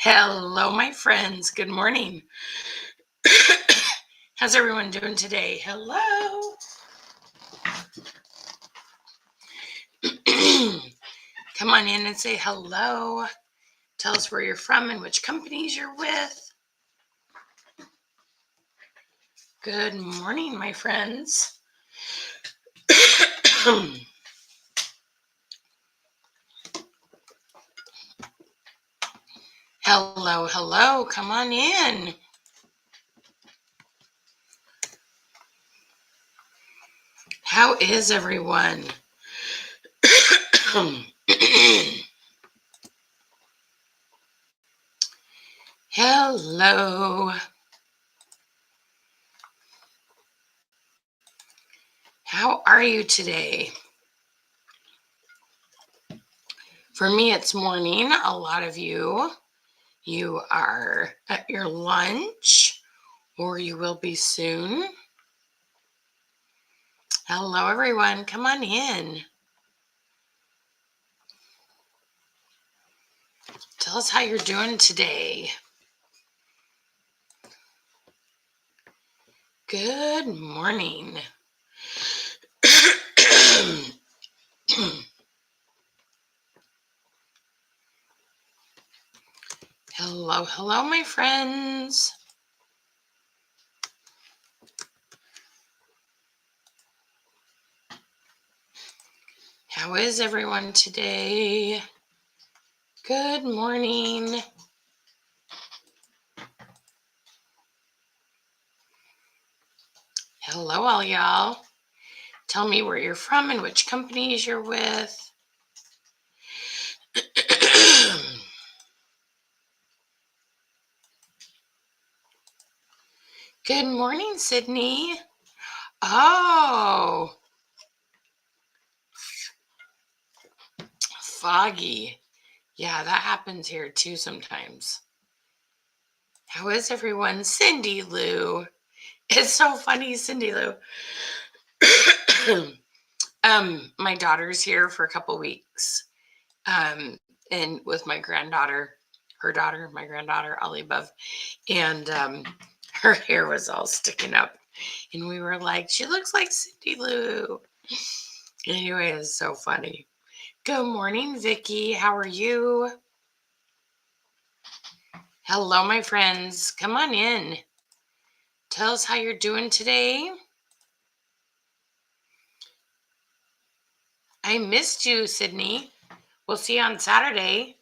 Hello, my friends. Good morning. How's everyone doing today? Hello. Come on in and say hello. Tell us where you're from and which companies you're with. Good morning, my friends. Hello, hello. Come on in. How is everyone? Hello. How are you today? For me, it's morning. A lot of you are at your lunch, or you will be soon. Hello, everyone. Come on in. Tell us how you're doing today. Good morning. Hello, hello, my friends. How is everyone today? Good morning. Hello, all y'all. Tell me where you're from and which companies you're with. Good morning, Sydney. Oh, foggy. Yeah, that happens here too sometimes. How is everyone? Cindy Lou. It's so funny, Cindy Lou. My daughter's here for a couple weeks. And with my granddaughter, her daughter, my granddaughter, all the above. And her hair was all sticking up. And we were like, she looks like Cindy Lou. Anyway, it's so funny. Good morning, Vicki. How are you? Hello, my friends. Come on in. Tell us how you're doing today. I missed you, Sydney. We'll see you on Saturday.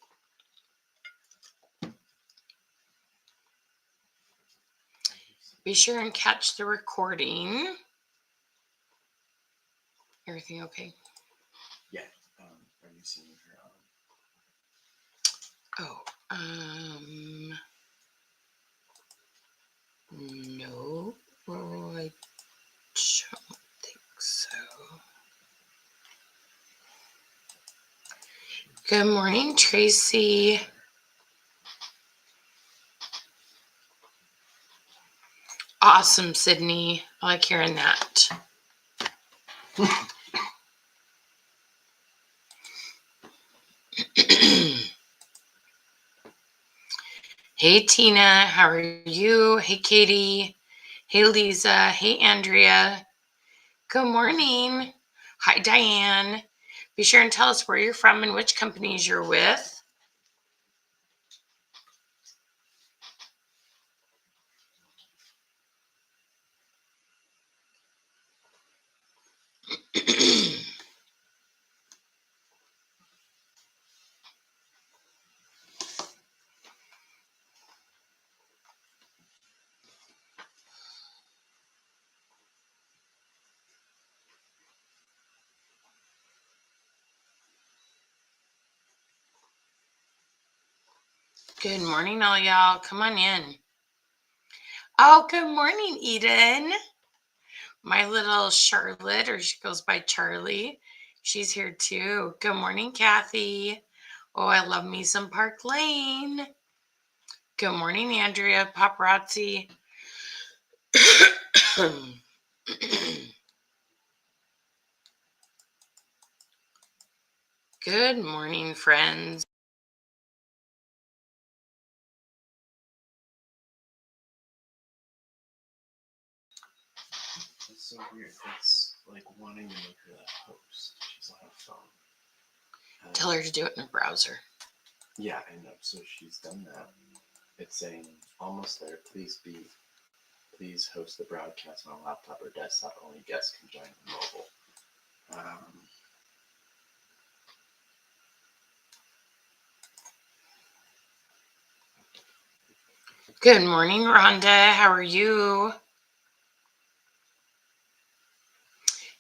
Be sure and catch the recording. Everything okay? Yeah. Are you seeing her? No, I don't think so. Good morning, Tracy. Awesome, Sydney. I like hearing that. Hey, Tina. How are you? Hey, Katie. Hey, Lisa. Hey, Andrea. Good morning. Hi, Diane. Be sure and tell us where you're from and which companies you're with. Good morning, all y'all. Come on in. Oh, good morning, Eden. My little Charlotte, or she goes by Charlie. She's here too. Good morning, Kathy. Oh, I love me some Park Lane. Good morning, Andrea Paparazzi. Good morning, friends. so weird. It's like wanting to make her the host. She's on her phone. Tell her to do it in a browser. Yeah, I know. So she's done that. It's saying almost there. Please host the broadcast on a laptop or desktop. Only guests can join on mobile. Good morning, Rhonda. How are you?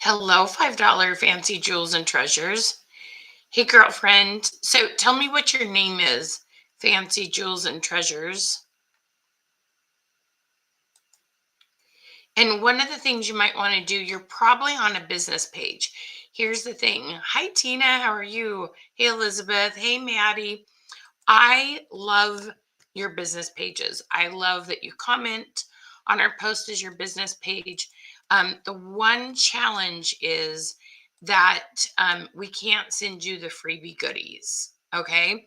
Hello, $5 fancy jewels and treasures. Hey, girlfriend. So tell me what your name is. Fancy jewels and treasures. And one of the things you might want to do, you're probably on a business page. Here's the thing. Hi, Tina. How are you? Hey, Elizabeth. Hey, Maddie. I love your business pages. I love that you comment on our post as your business page. The one challenge is that we can't send you the freebie goodies, okay?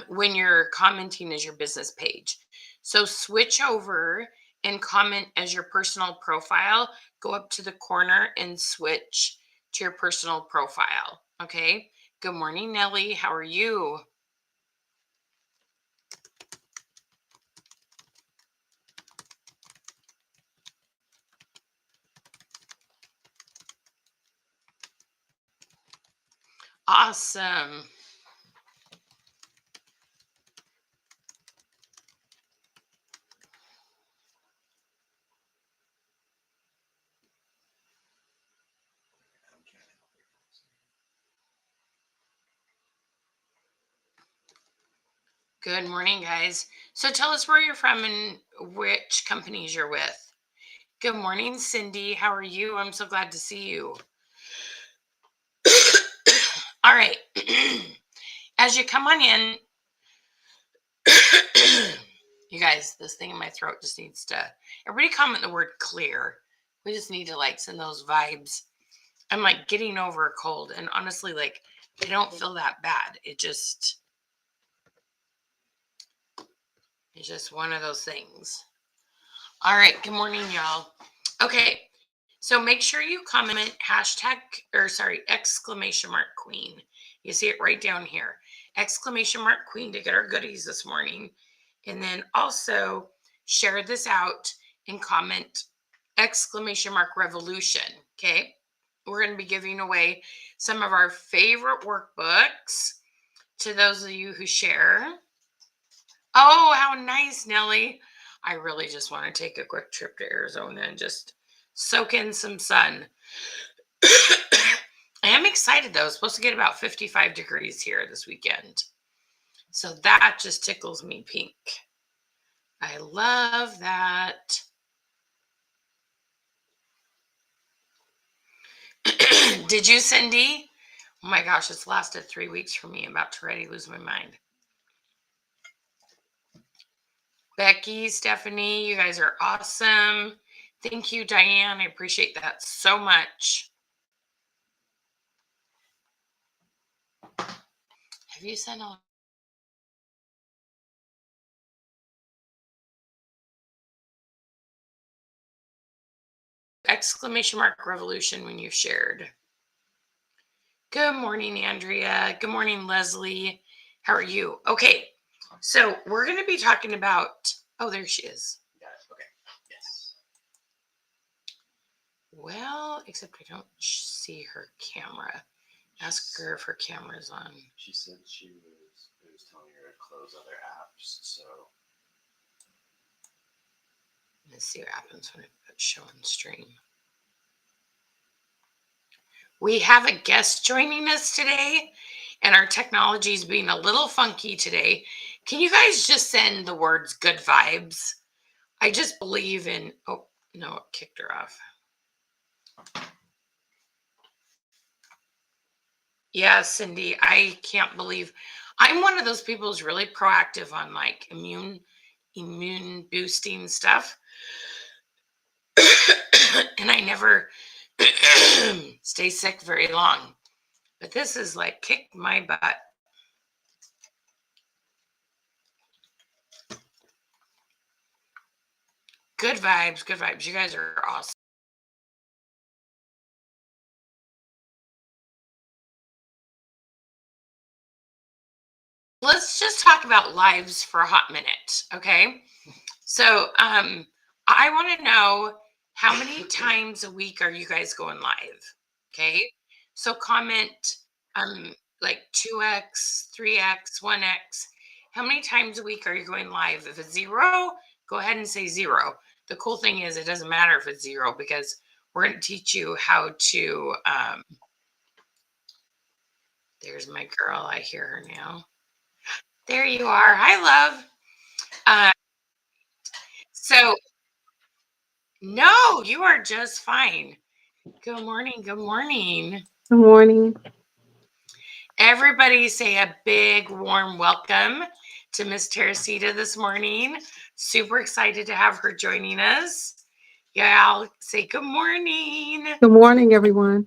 When you're commenting as your business page. So switch over and comment as your personal profile. Go up to the corner and switch to your personal profile, okay? Good morning, Nellie. How are you? Awesome. Good morning, guys. So tell us where you're from and which companies you're with. Good morning, Cindy. How are you? I'm so glad to see you. All right. As you come on in, you guys, this thing in my throat just needs to, everybody comment the word clear. We just need to like send those vibes. I'm like getting over a cold, and honestly, like I don't feel that bad. It's just one of those things. All right. Good morning, y'all. Okay. So make sure you comment exclamation mark queen. You see it right down here. Exclamation mark queen to get our goodies this morning. And then also share this out and comment exclamation mark revolution. Okay. We're going to be giving away some of our favorite workbooks to those of you who share. Oh, how nice, Nellie. I really just want to take a quick trip to Arizona and just soak in some sun. I am excited though. It's supposed to get about 55 degrees here this weekend. So that just tickles me pink. I love that. Did you, Cindy? Oh my gosh, it's lasted 3 weeks for me. I'm about to ready lose my mind. Becky, Stephanie, you guys are awesome. Thank you, Diane. I appreciate that so much. Have you sent a exclamation mark revolution when you shared? Good morning, Andrea. Good morning, Leslie. How are you? Okay, so we're going to be talking about, oh, there she is. Got it. Okay. Yes. Well, except I don't see her camera. Ask her if her camera's on. She said it was telling her to close other apps, so. Let's see what happens when I put show on stream. We have a guest joining us today, and our technology is being a little funky today. Can you guys just send the words good vibes? I just believe in, oh, no, it kicked her off. Yeah, Cindy, I can't believe I'm one of those people who's really proactive on like immune boosting stuff. And I never stay sick very long. But this is like kicked my butt. Good vibes, good vibes. You guys are awesome. let's just talk about lives for a hot minute, okay? So, I want to know how many times a week are you guys going live? Okay. So comment like 2x, 3x, 1x. How many times a week are you going live? If it's zero, go ahead and say zero. The cool thing is it doesn't matter if it's zero because we're going to teach you how to there's my girl. I hear her now. There you are. Hi, love. Uh, so no, you are just fine. Good morning. Good morning. Good morning. Everybody say a big warm welcome to Miss Teresita this morning. Super excited to have her joining us. Yeah, I'll say good morning. Good morning, everyone.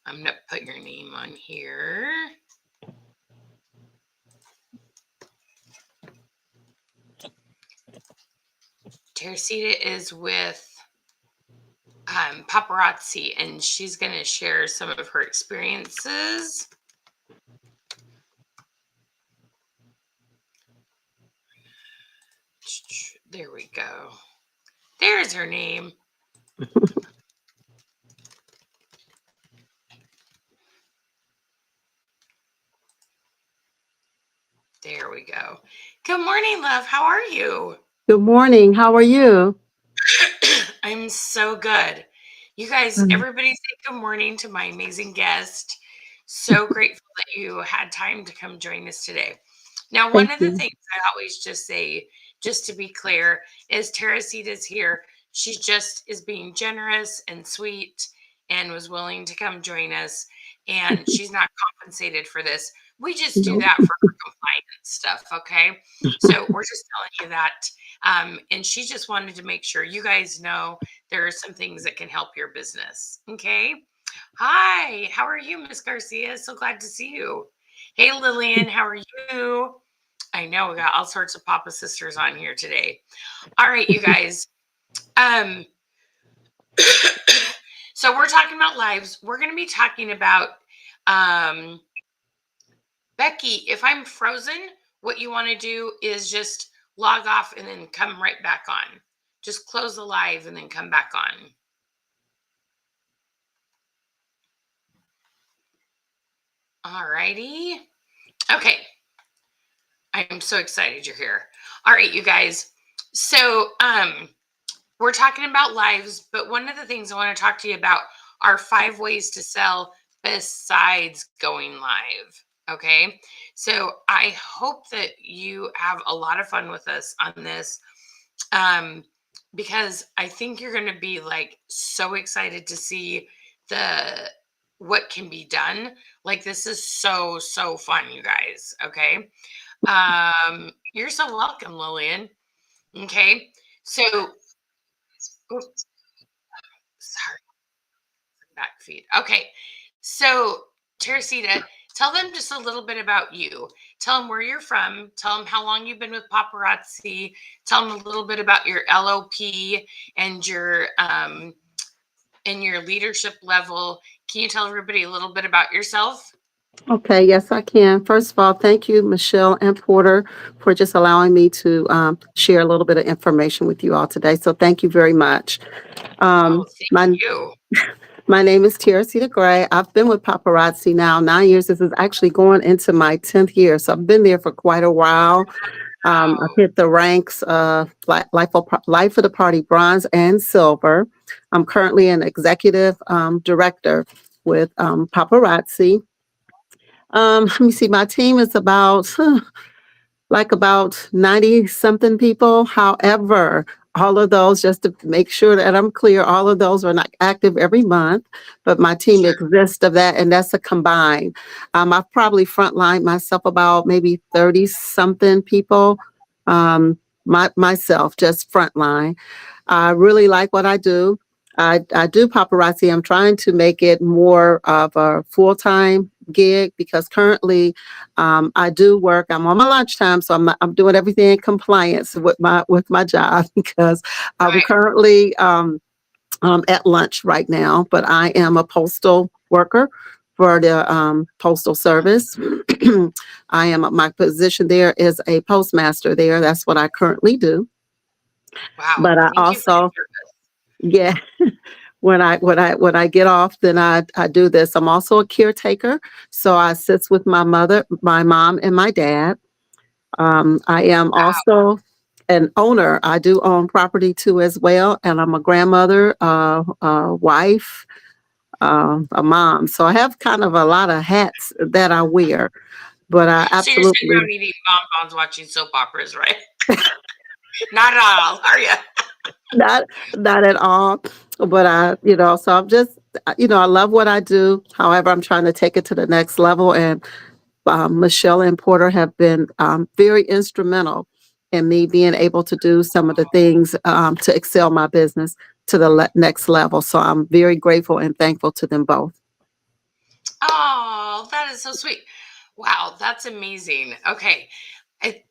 I'm going to put your name on here. Teresita is with Paparazzi, and she's going to share some of her experiences. There we go. There's her name. There we go. Good morning, love. How are you? Good morning. How are you? I'm so good. You guys, Mm. everybody say good morning to my amazing guest. So grateful that you had time to come join us today. Now, one Thank of the you. things I always just say, just to be clear, is Teresita's here. She just is being generous and sweet and was willing to come join us. And she's not compensated for this. We just do No. that for her compliance stuff. Okay. So we're just telling you that. And she just wanted to make sure you guys know there are some things that can help your business. Okay. Hi. How are you, Miss Garcia? So glad to see you. Hey, Lillian. How are you? I know we got all sorts of Papa sisters on here today. All right, you guys. Um, so we're talking about lives. We're going to be talking about Becky. If I'm frozen, what you want to do is just log off and then come right back on. Just close the live and then come back on. All righty. Okay. I'm so excited you're here. All right, you guys. So, we're talking about lives, but one of the things I want to talk to you about are 5 ways to sell besides going live. Okay. So I hope that you have a lot of fun with us on this. Um, because I think you're going to be like so excited to see the what can be done. Like this is so fun, you guys. Okay. You're so welcome, Lillian. Okay. So, oops, sorry, back feed. Okay. So, Teresita, tell them just a little bit about you. Tell them where you're from. Tell them how long you've been with Paparazzi. Tell them a little bit about your LOP and your leadership level. Can you tell everybody a little bit about yourself? Okay, yes, I can. First of all, thank you, Michelle and Porter, for just allowing me to share a little bit of information with you all today. So thank you very much. Oh, Um, thank my you. my name is Teresita Gray. I've been with Paparazzi now 9 years. This is actually going into my 10th year, so I've been there for quite a while. I've Wow. hit the ranks Life of the Party Bronze and Silver. I'm currently an executive director with Paparazzi. Let me see, my team is about 90 something people. However, all of those, just to make sure that I'm clear, all of those are not active every month, but my team Sure. exists of that, and that's a combined. I've probably frontlined myself about maybe 30 something people, myself, just frontline. I really like what I do. I do paparazzi. I'm trying to make it more of a full-time gig because currently I do work. I'm on my lunchtime, so I'm doing everything in compliance with my job because I'm Right. currently at lunch right now. But I am a postal worker for the Postal Service. My position there is a postmaster there. That's what I currently do. Wow. But I Thank you for also, your service. yeah, when I get off, then I do this. I'm also a caretaker, so I assist with my mother, my mom, and my dad. I am Wow. also an owner. I do own property too as well, and I'm a grandmother, a wife, a mom. So I have kind of a lot of hats that I wear. But I So you're sitting absolutely around eating bonbons watching soap operas, right? Not at all, are you? not not at all. But so I'm just I love what I do. However, I'm trying to take it to the next level, and Michelle and Porter have been very instrumental in me being able to do some of the things to excel my business to the next level. So I'm very grateful and thankful to them both. Oh, that is so sweet. Wow, that's amazing. Okay. I,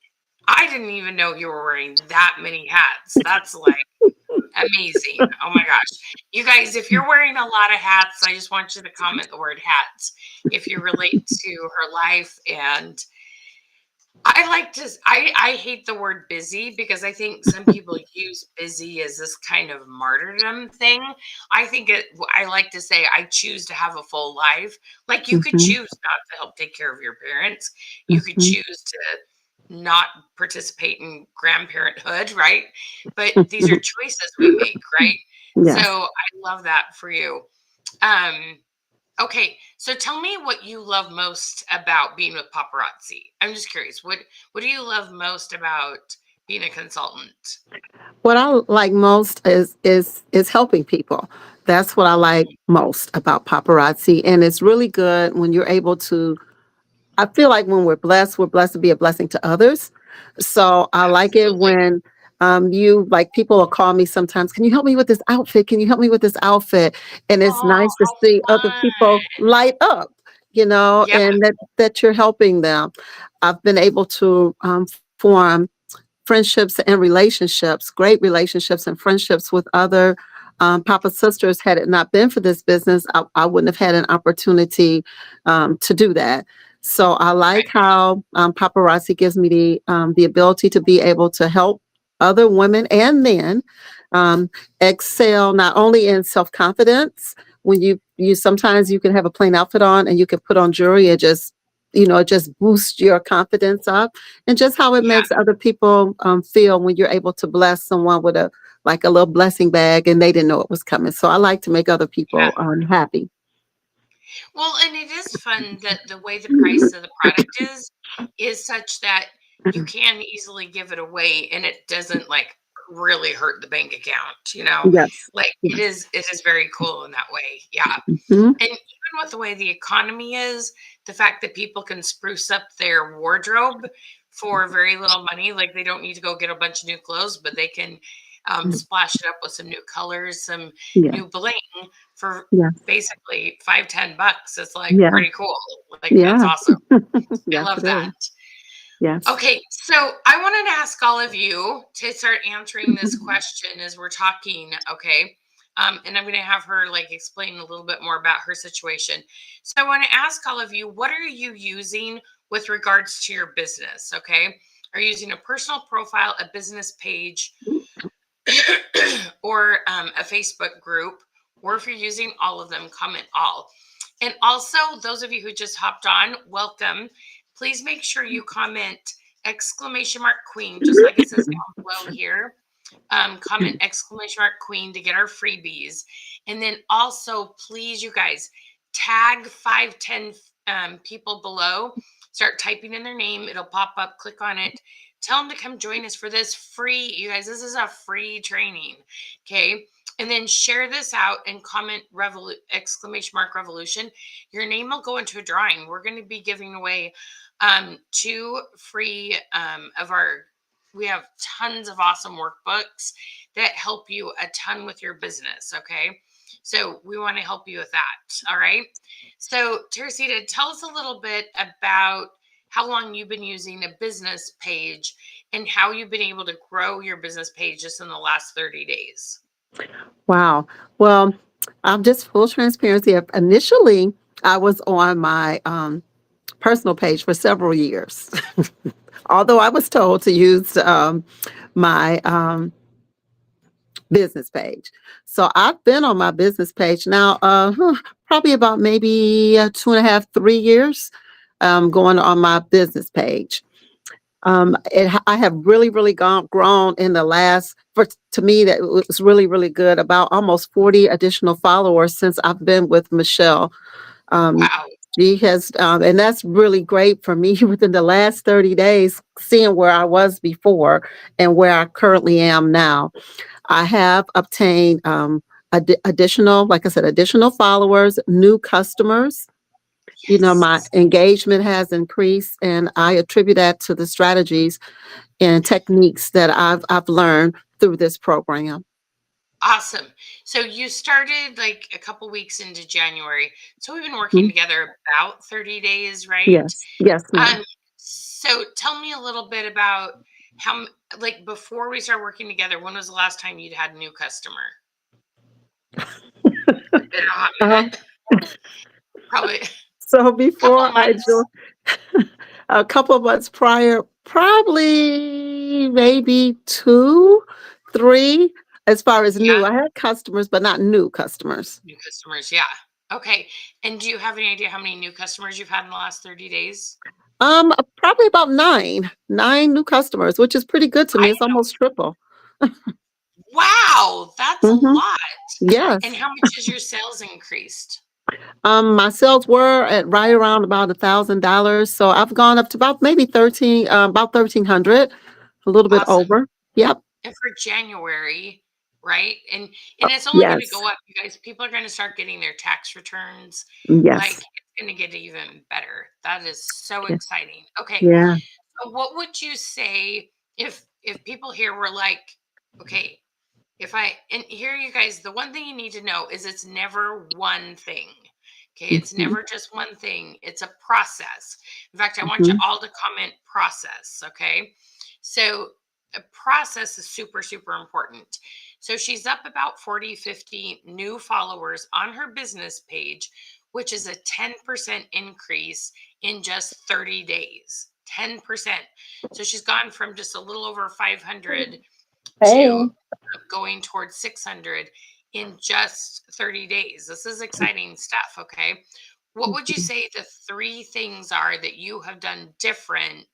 I didn't even know you were wearing that many hats. That's like amazing. Oh my gosh. You guys, if you're wearing a lot of hats, I just want you to comment the word hats if you relate to her life. And I like to, I hate the word busy because I think some people use busy as this kind of martyrdom thing. I like to say, I choose to have a full life. Like you could Hmm. choose not to help take care of your parents, you could Hmm. choose to not participate in grandparenthood, right? But these are choices we make, right? So Yes. I love that for you. Um, Okay, so tell me what you love most about being with paparazzi. I'm just curious. What do you love most about being a consultant? What I like most is helping people. That's what I like most about paparazzi, and it's really good when you're able to. I feel like when we're blessed to be a blessing to others. So I like it Absolutely. when you like people will call me sometimes. Can you help me with this outfit? Can you help me with this outfit? And it's Oh, nice to how see other fun. people light up, Yeah, and that you're helping them. I've been able to form friendships and relationships, great relationships and friendships with other Papa sisters. Had it not been for this business, I wouldn't have had an opportunity to do that. So I right. like how paparazzi gives me the ability to be able to help other women and men um, excel not only in self confidence. When you sometimes you can have a plain outfit on and you can put on jewelry and just it just boosts your confidence up, and just how it Yeah, makes other people feel when you're able to bless someone with a little blessing bag and they didn't know it was coming. So I like to make other yeah. people happy. Well, and it is fun that the way the price of the product is such that you can easily give it away and it doesn't like really hurt the bank account, you know? Yes. Like Yes. it is very cool in that way. Yeah. Hmm. And even with the way the economy is, the fact that people can spruce up their wardrobe for very little money, like they don't need to go get a bunch of new clothes, but they can splash it up with some new colors, some Yeah. new bling for Yeah. basically 5-10 bucks. It's like Yeah. pretty cool. Like that's Yeah. awesome. I Yes, love it that. is. Yes. Okay, so I wanted to ask all of you to start answering this question as we're talking. Okay, and I'm going to have her like explain a little bit more about her situation. So I want to ask all of you, what are you using with regards to your business? Okay, are you using a personal profile, a business page, or a Facebook group? Or if you're using all of them, comment all. And also, those of you who just hopped on, welcome. Please make sure you comment exclamation mark queen, just like it says down below here. Comment exclamation mark queen to get our freebies. And then also, please, you guys, tag 5-10 people below. Start typing in their name. It'll pop up. Click on it. Tell them to come join us for this free. You guys, this is a free training. Okay. And then share this out and comment exclamation mark revolution. Your name will go into a drawing. We're going to be giving away two free of our we have tons of awesome workbooks that help you a ton with your business. Okay. So we want to help you with that. All right. So, Teresita, tell us a little bit about how long you've been using a business page and how you've been able to grow your business page just in the last 30 days. Wow. Well, just full transparency. Initially, I was on my personal page for several years, although I was told to use my business page. So I've been on my business page now, probably about maybe 2.5, 3 years, going on my business page. I have really, really grown in the last, to me, that was really, really good, about almost 40 additional followers since I've been with Michelle. Um, Wow. she has, and that's really great for me within the last 30 days, seeing where I was before and where I currently am now. I have obtained additional, like I said, additional followers, new customers. My Yes. engagement has increased, and I attribute that to the strategies and techniques that I've learned through this program. Awesome. So you started like a couple weeks into January. So we've been working Mhm. together about 30 days, right? Yes, yes, ma'am. So tell me a little bit about like before we started working together, when was the last time you'd had a new customer? It's been a hot Uh, minute. Probably a so couple before I months. joined, a couple of months prior, probably maybe 2, 3. As far as new, Yeah, I had customers, but not new customers. new customers. Yeah. Okay. And do you have any idea how many new customers you've had in the last 30 days? Probably about 9 new customers, which is pretty good to I me. It's almost triple. Wow, that's a Hmm. lot. And Yes. how much has your sales increased? My sales were at right around about $1,000, so I've gone up to about maybe 13, about 1,300, a little bit Awesome. over. Yep. And for January, right? And it's only going to Yes. go up, you guys. People are going to start getting their tax returns. Like Yes. it's going to get even better. That is so Yeah. exciting. Okay, Yeah. so what would you say if people here were like, okay, if I and here you guys, the one thing you need to know is it's never one thing. Okay, it's Mhm. never just one thing. It's a process. In fact, I want you Mhm. all to comment process, okay? So a process is super super important. So she's up about 40, 50 new followers on her business page, which is a 10% increase in just 30 days. 10%. So she's gone from just a little over 500 to Hey. going towards 600 in just 30 days. This is exciting stuff. Okay. What would you Mhm. say the three things are that you have done different?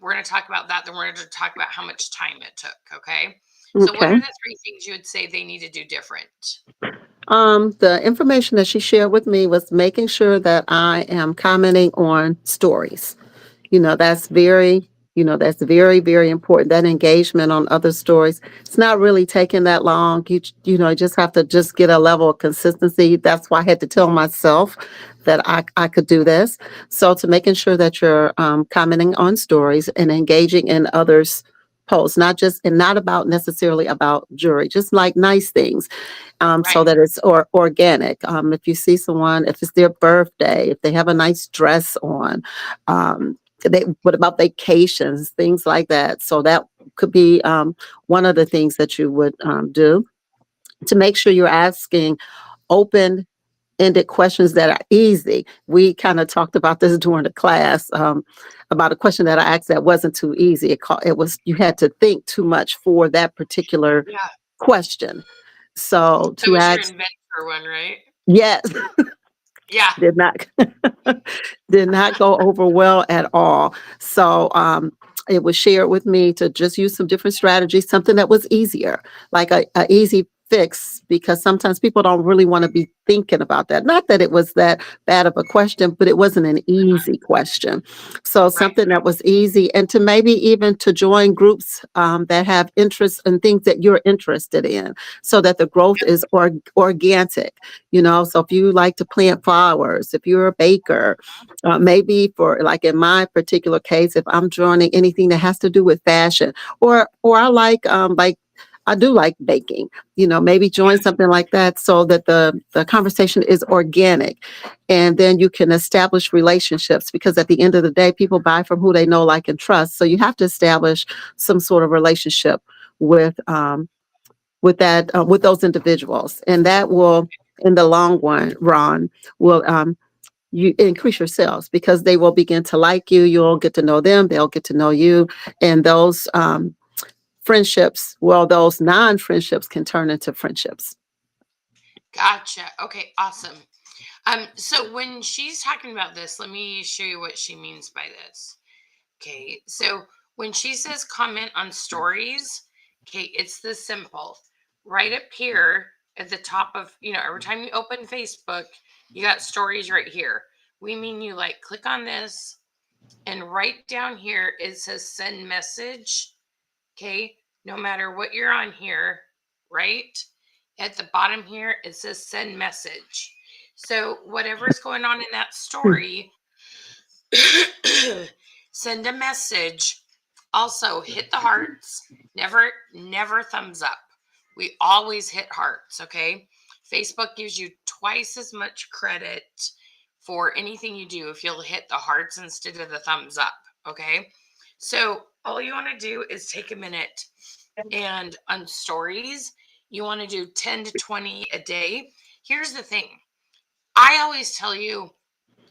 We're going to talk about that. Then we're going to talk about how much time it took. Okay. So, what Okay. are the three things you would say they need to do different? The information that she shared with me was making sure that I am commenting on stories. That's that's very, very important. That engagement on other stories. It's not really taking that long. You just have to just get a level of consistency. That's why I had to tell myself that I could do this. So to making sure that you're commenting on stories and engaging in others' posts, not about necessarily about jewelry, just like nice things, so Right. that it's organic. If you see someone, if it's their birthday, if they have a nice dress on, what about vacations, things like that. So that could be one of the things that you would do to make sure you're asking open ended questions that are easy. We kind of talked about this during the class, about a question that I asked that wasn't too easy. It was, you had to think too much for that particular Yeah. question. So That to was your ask, inventor one, right? yes, Yeah. did not did not go over well at all. So it was shared with me to just use some different strategies, something that was easier, like a easy fix, because sometimes people don't really want to be thinking about that. Not that it was that bad of a question, but it wasn't an easy question. So Right. something that was easy, and to maybe even to join groups that have interests and things that you're interested in, so that the growth is organic. So if you like to plant flowers, if you're a baker, maybe for, like in my particular case, if I'm joining anything that has to do with fashion, or like I do like baking, maybe join something like that, so that the conversation is organic, and then you can establish relationships, because at the end of the day, people buy from who they know, like, and trust. So you have to establish some sort of relationship with that with those individuals, and that will in the long run will you increase your sales because they will begin to like you. You'll get to know them. They'll get to know you, and those friendships, well, those non-friendships can turn into friendships. Gotcha. Okay, awesome. So when she's talking about this, let me show you what she means by this. Okay, so when she says comment on stories, okay, it's this simple. Right up here at the top of, every time you open Facebook, you got stories right here. We mean you like click on this, and right down here it says send message. Okay, no matter what you're on here, right? At the bottom here, it says send message. So whatever's going on in that story, send a message. Also, hit the hearts. Never thumbs up. We always hit hearts, okay? Facebook gives you twice as much credit for anything you do if you'll hit the hearts instead of the thumbs up, okay? So, all you want to do is take a minute, and on stories, you want to do 10 to 20 a day. Here's the thing. I always tell you,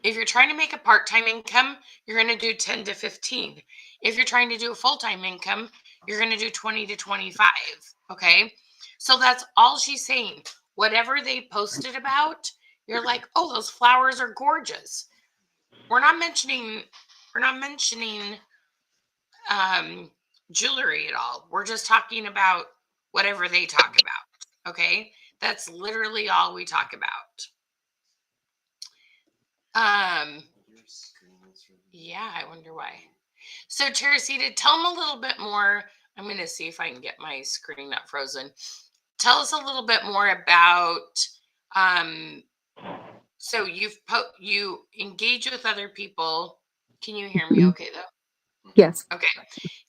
if you're trying to make a part-time income, you're going to do 10 to 15. If you're trying to do a full-time income, you're going to do 20 to 25. Okay. So that's all she's saying. Whatever they posted about, you're like, oh, those flowers are gorgeous. We're not mentioning, um, jewelry at all. We're just talking about whatever they talk about. Okay. That's literally all we talk about. Your screen is really Yeah, I wonder why. So, Teresita, tell them a little bit more. I'm going to see if I can get my screen not frozen. Tell us a little bit more about. Um, so you engage with other people. Can you hear me? Mhm. Okay, though. Yes. Okay.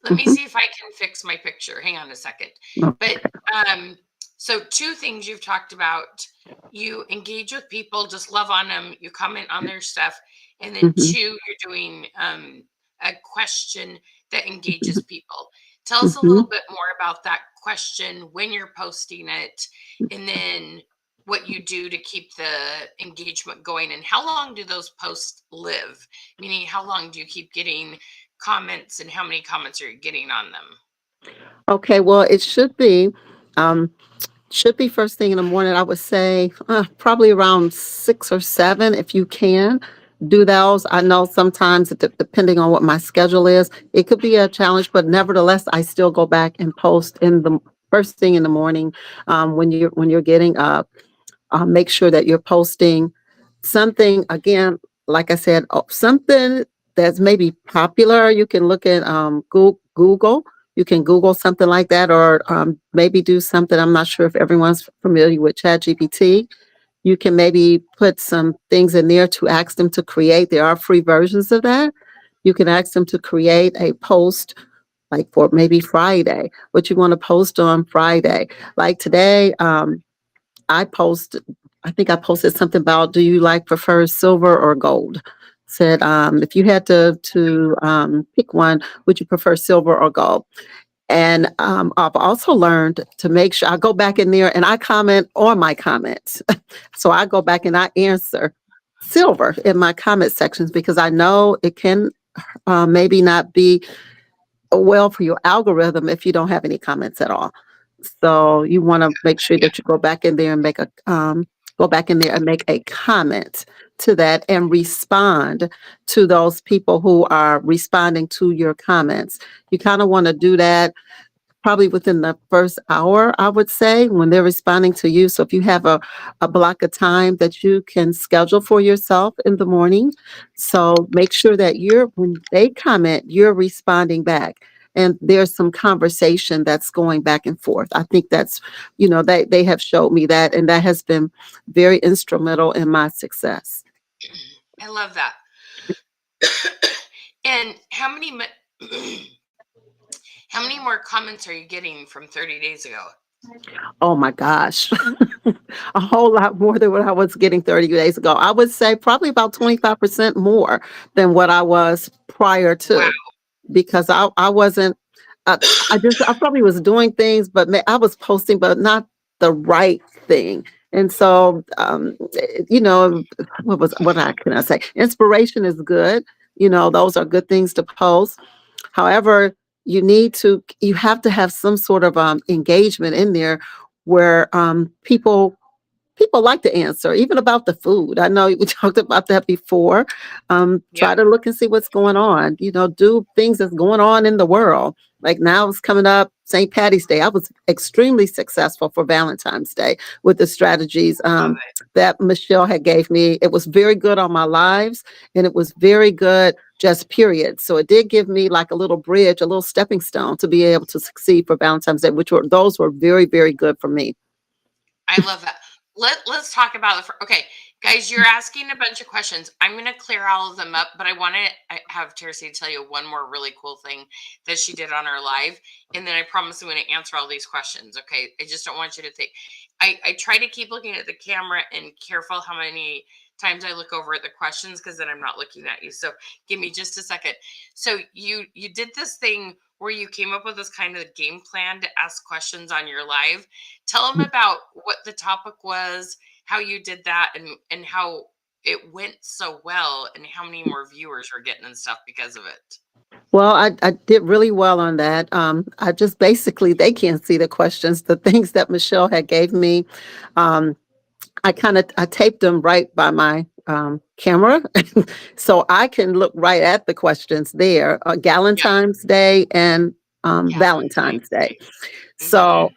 Let me Mhm. see if I can fix my picture. Hang on a second. But Okay. so two things you've talked about. You engage with people, just love on them, you comment on their stuff, and then Mhm. two, you're doing a question that engages Mhm. people. Tell us a little Mhm. bit more about that question when you're posting it, and then what you do to keep the engagement going, and how long do those posts live? Meaning, how long do you keep getting comments, and how many comments are you getting on them? Okay, well, it um, should be first thing in the morning. I would say probably around 6 or 7 if you can do those. I know sometimes depending on what my schedule is, it could be a challenge, but nevertheless, I still go back and post in the first thing in the morning when you're getting up. Make sure that you're posting something again, like I said, something that's maybe popular. You can look at Google. You can Google something like that, or maybe do something. I'm not sure if everyone's familiar with ChatGPT. You can maybe put some things in there to ask them to create. There are free versions of that. You can ask them to create a post like for maybe Friday, what you want to post on Friday. Like today, I posted, I think I posted something about, do you like prefer silver or gold? Said, if you had to pick one, would you prefer silver or gold? And I've also learned to make sure I go back in there and I comment on my comments. So I go back and I answer silver in my comment sections because I know it can maybe not be well for your algorithm if you don't have any comments at all. So you want to make sure Yeah. that you go back in there and go back in there and make a comment to that and respond to those people who are responding to your comments. You kind of want to do that probably within the first hour, I would say, when they're responding to you. So if you have a block of time that you can schedule for yourself in the morning, so make sure that when they comment, you're responding back. And there's some conversation that's going back and forth. I think that's, they have showed me that, and that has been very instrumental in my success. I love that. And how many more comments are you getting from 30 days ago? Oh my gosh. A whole lot more than what I was getting 30 days ago. I would say probably about 25% more than what I was prior Wow. to, because I wasn't, I probably was doing things, but I was posting, but not the right thing. And so, you know, can I say? Inspiration is good. You know, those are good things to post. However, you have to have some sort of engagement in there where people like to answer, even about the food. I know we talked about that before. Yep. Try to look and see what's going on. You know, do things that's going on in the world. Like now it's coming up St. Patty's Day. I was extremely successful for Valentine's Day with the strategies Love it. that Michelle had gave me. It was very good on my lives, and it was very good just period. So it did give me like a little bridge, a little stepping stone to be able to succeed for Valentine's Day, those were very, very good for me. I love that. Let's talk about okay, guys, you're asking a bunch of questions. I'm going to clear all of them up, but I want to have Tercy tell you one more really cool thing that she did on our live, and then I promise I'm going to answer all these questions. Okay, I just don't want you to think. I try to keep looking at the camera and careful how many times I look over at the questions because then I'm not looking at you. So give me just a second. So you did this thing where you came up with this kind of game plan to ask questions on your live. Tell them about what the topic was, how you did that, and how it went so well, and how many more viewers are getting and stuff because of it. Well, I did really well on that. I just basically they can't see the questions, the things that Michelle had gave me. Um, I taped them right by my camera, so I can look right at the questions there. Yep. Galentine's Day and Valentine's Valentine's Day. Day. So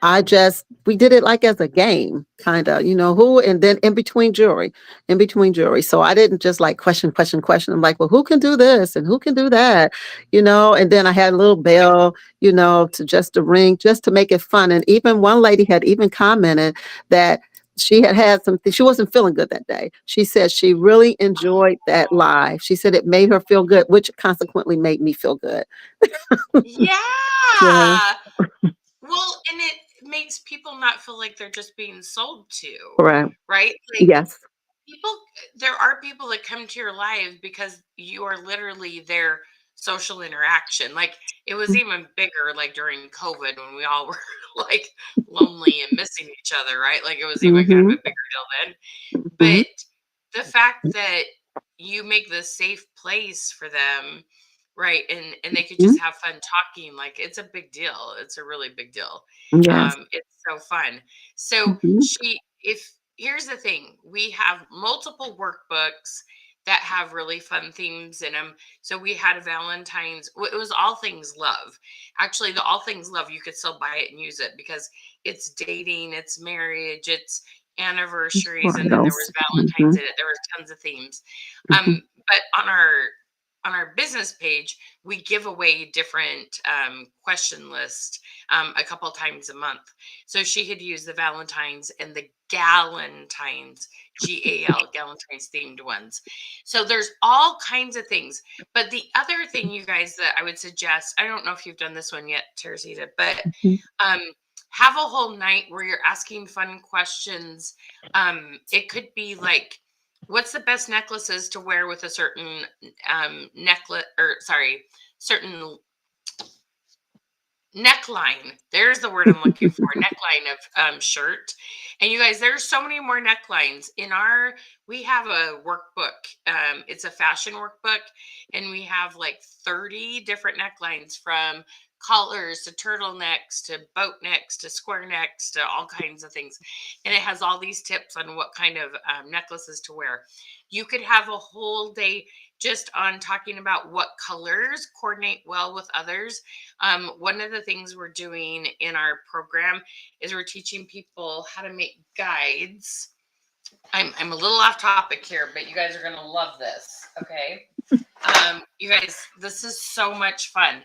we did it like as a game, kind of, and then in between jury. So I didn't just like question, question, question. I'm like, well, who can do this and who can do that, and then I had a little bell, to ring, just to make it fun. And even one lady had even commented that she had something, she wasn't feeling good that day. She said she really enjoyed that Oh, live. She said it made her feel good, which consequently made me feel good. Yeah, yeah. Well, and it makes people not feel like they're just being sold to, correct. right? Like Yes. people, there are people that come to your live because you are literally their social interaction. Like it was even bigger like during COVID when we all were like lonely and missing each other, right? Like it was even kind of Mm-hmm. a bigger deal then. Mm-hmm. But the fact that you make this safe place for them, right? And they could just have fun talking, like it's a big deal. It's a really big deal. Yes. It's so fun. So Mhm, if here's the thing, we have multiple workbooks that have really fun themes in them. So we had a Valentine's, it was all things love. Actually, the all things love, you could still buy it and use it because it's dating, it's marriage, it's anniversaries, and then there was bridals. Valentine's Mhm, in it. There was tons of themes. mhm, But on our business page, we give away different question list a couple times a month. So she had used the Valentine's and the Galentine's, Galentine's themed ones. So there's all kinds of things. But the other thing, you guys, that I would suggest, I don't know if you've done this one yet, Teresita, but mhm, um, have a whole night where you're asking fun questions. It could be like, what's the best necklaces to wear with a certain necklace, or sorry, certain neckline. There's the word I'm looking for. Neckline of shirt. And you guys, there's so many more necklines in our. We have a workbook. It's a fashion workbook, and we have like 30 different necklines, from collars to turtlenecks to boat necks to square necks to all kinds of things. And it has all these tips on what kind of necklaces to wear. You could have a whole day just on talking about what colors coordinate well with others. One of the things we're doing in our program is we're teaching people how to make guides. I'm a little off topic here, but you guys are going to love this. Okay. You guys, this is so much fun.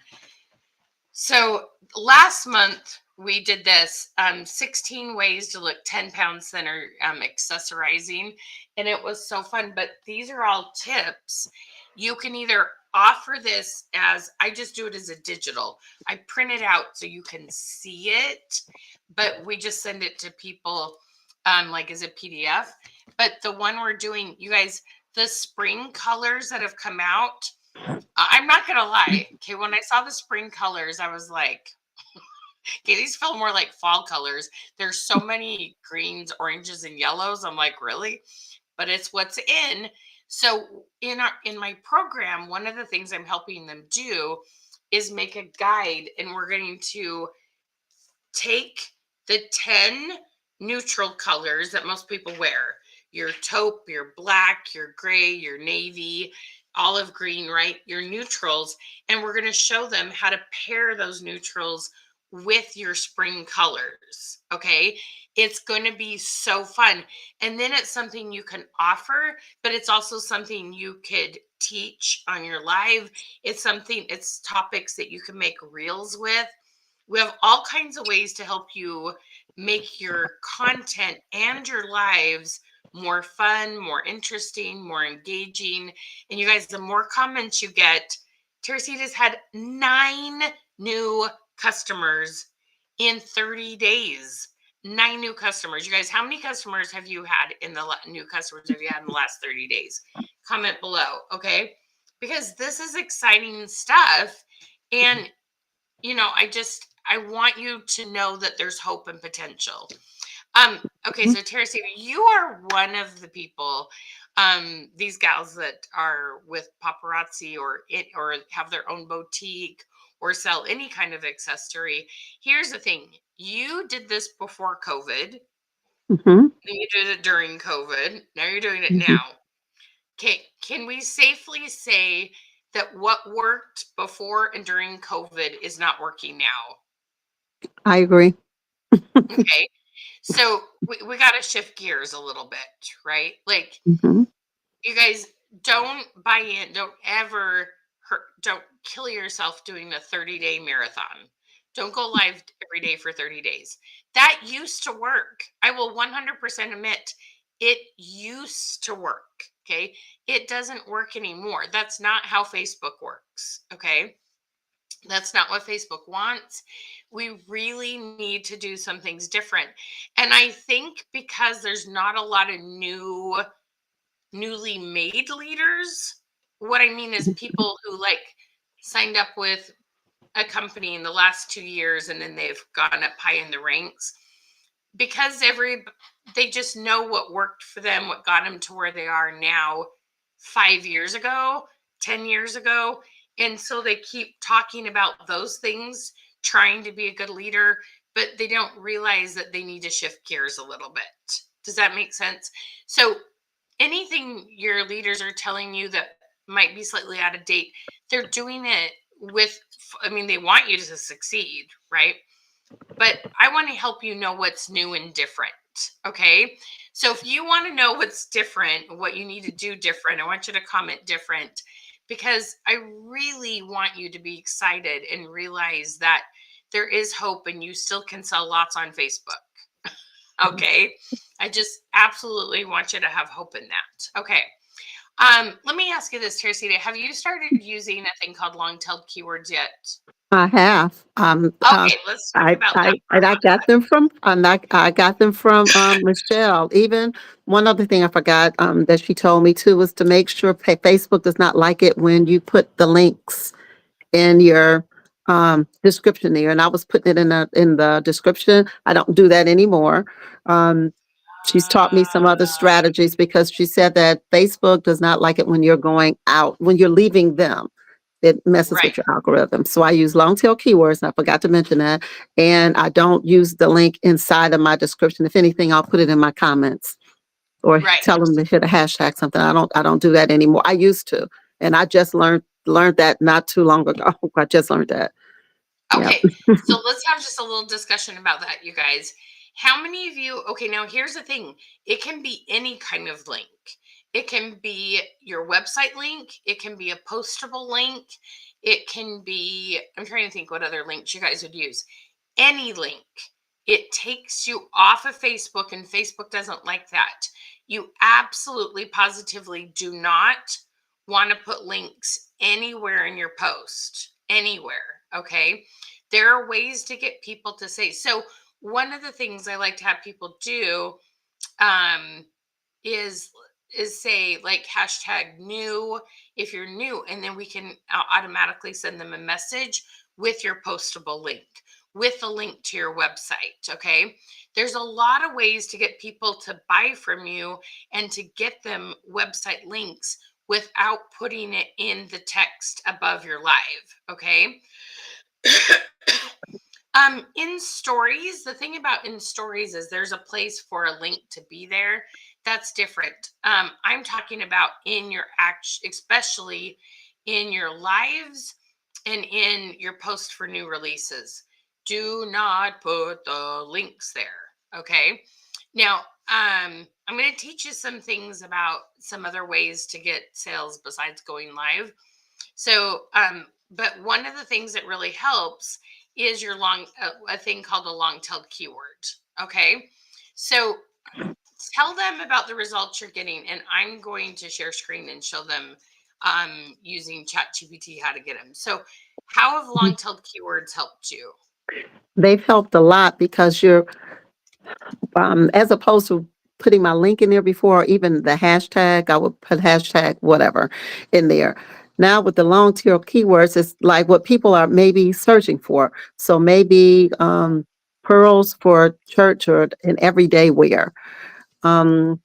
So last month we did this 16 ways to look 10 pounds thinner accessorizing, and it was so fun. But these are all tips. You can either offer this as, I just do it as a digital. I print it out so you can see it, but we just send it to people like as a PDF. But the one we're doing, you guys, the spring colors that have come out, I'm not gonna lie. Okay, when I saw the spring colors, I was like, Okay, these feel more like fall colors. There's so many greens, oranges, and yellows. I'm like, really? But it's what's in. So in my program, one of the things I'm helping them do is make a guide, and we're going to take the 10 neutral colors that most people wear, your taupe, your black, your gray, your navy, olive green, right? Your neutrals. And we're going to show them how to pair those neutrals with your spring colors. Okay. It's going to be so fun. And then it's something you can offer, but it's also something you could teach on your live. It's topics that you can make reels with. We have all kinds of ways to help you make your content and your lives more fun, more interesting, more engaging. And you guys, the more comments you get, Teresita's had 9 new customers in 30 days. 9 new customers. You guys, how many customers have you had new customers have you had in the last 30 days? Comment below, okay? Because this is exciting stuff. And I want you to know that there's hope and potential. Okay, so Teresita, you are one of the people, these gals that are with paparazzi or have their own boutique or sell any kind of accessory. Here's the thing: you did this before COVID, Hmm. then you did it during COVID. Now you're doing it Hmm. now. Okay, can we safely say that what worked before and during COVID is not working now? I agree. Okay. So we got to shift gears a little bit, right? Like, Hmm. you guys, don't buy in, don't kill yourself doing a 30-day marathon. Don't go live every day for 30 days. That used to work. I will 100% admit it used to work. Okay. It doesn't work anymore. That's not how Facebook works. Okay. That's not what Facebook wants. We really need to do some things different. And I think because there's not a lot of newly made leaders, what I mean is people who like signed up with a company in the last 2 years and then they've gone up high in the ranks because they just know what worked for them, what got them to where they are now 5 years ago, 10 years ago. And so they keep talking about those things, trying to be a good leader, but they don't realize that they need to shift gears a little bit. Does that make sense? So anything your leaders are telling you that might be slightly out of date, they're doing it I mean, they want you to succeed, right? But I want to help you know what's new and different. Okay. So if you want to know what's different, what you need to do different, I want you to comment different because I really want you to be excited and realize that there is hope and you still can sell lots on Facebook. Okay. I just absolutely want you to have hope in that. Okay. Let me ask you this, Teresita. Have you started using a thing called long-tailed keywords yet? I have. Okay, let's talk about that for a I hot got them from, I got them from Michelle. Even one other thing I forgot that she told me too was to make sure Facebook does not like it when you put the links in your description there. And I was putting it in the description. I don't do that anymore. Um, she's taught me some other strategies because she said that Facebook does not like it when you're going out, when you're leaving them. It messes right. with your algorithm. So I use long tail keywords, and I forgot to mention that. And I don't use the link inside of my description. If anything, I'll put it in my comments or Right. tell them to hit a hashtag something. I don't do that anymore. I used to, and I just learned that not too long ago. I just learned that. Yep. Okay. So let's have just a little discussion about that, you guys. How many of you, okay, now here's the thing. It can be any kind of link. It can be your website link. It can be a postable link. It can be, I'm trying to think what other links you guys would use. Any link. It takes you off of Facebook, and Facebook doesn't like that. You absolutely positively do not want to put links anywhere in your post, anywhere. Okay. There are ways to get people to say, so one of the things I like to have people do um, is say like hashtag new if you're new, and then we can automatically send them a message with your postable link. with a link to your website. Okay. There's a lot of ways to get people to buy from you and to get them website links without putting it in the text above your live. Okay. In stories, the thing about in stories is there's a place for a link to be there. That's different. I'm talking about in your especially in your lives and in your post for new releases. Do not put the links there. Okay. Now, I'm going to teach you some things about some other ways to get sales besides going live. So, but one of the things that really helps is your a thing called a long-tailed keyword. Okay. So tell them about the results you're getting, and I'm going to share screen and show them using ChatGPT how to get them. So how have long-tailed keywords helped you? They've helped a lot because you're, as opposed to putting my link in there before, or even the hashtag, I would put hashtag whatever in there. Now with the long tail keywords, it's like what people are maybe searching for. So maybe pearls for church or an everyday wear. Um,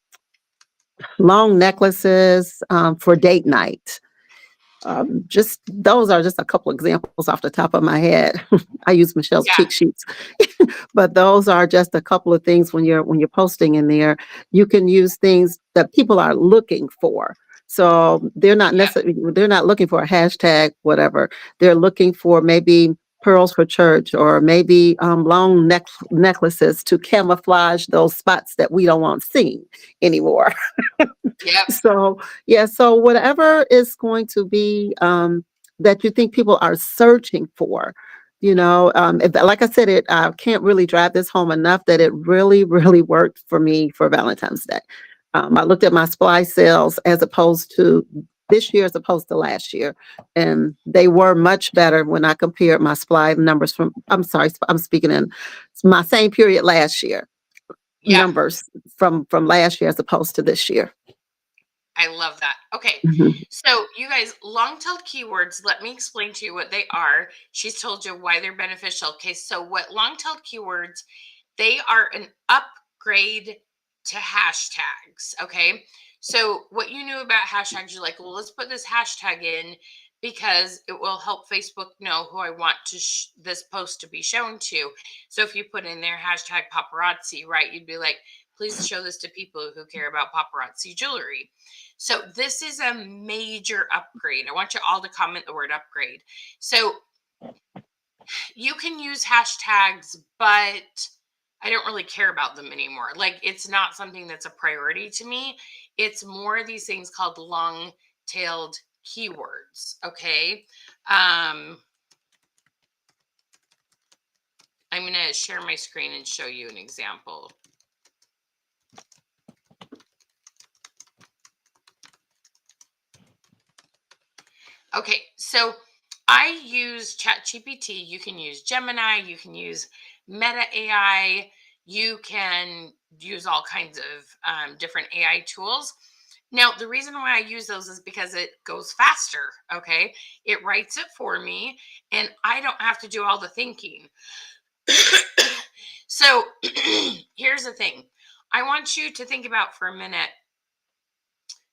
long necklaces for date night. Just those are just a couple examples off the top of my head. I use Michelle's Yeah. cheat sheets, but those are just a couple of things when you're posting in there. You can use things that people are looking for. So Yep. they're not looking for a hashtag whatever. They're looking for maybe pearls for church or maybe long necklaces to camouflage those spots that we don't want seen anymore. Yep. So, yeah, so whatever is going to be that you think people are searching for, like I said, I can't really drive this home enough that it really, really worked for me for Valentine's Day. I looked at my supply sales as opposed to this year as opposed to last year, and they were much better when I compared my supply numbers I'm sorry, I'm speaking in my same period last year, Yep. numbers from last year as opposed to this year. I love that. Okay. Mhm. So, you guys, long-tailed keywords, let me explain to you what they are. She's told you why they're beneficial. Okay. So, what long-tailed keywords, they are an upgrade to hashtags. Okay. So, what you knew about hashtags, you're like, well, let's put this hashtag in because it will help Facebook know who I want this post to be shown to. So, if you put in there hashtag paparazzi, right, you'd be like, please show this to people who care about paparazzi jewelry. So this is a major upgrade. I want you all to comment the word upgrade. So you can use hashtags, but I don't really care about them anymore. Like it's not something that's a priority to me. It's more of these things called long tailed keywords. Okay. I'm going to share my screen and show you an example. Okay, so I use ChatGPT. You can use Gemini. You can use Meta AI. You can use all kinds of different AI tools. Now, the reason why I use those is because it goes faster. Okay, it writes it for me, and I don't have to do all the thinking. So, here's the thing I want you to think about for a minute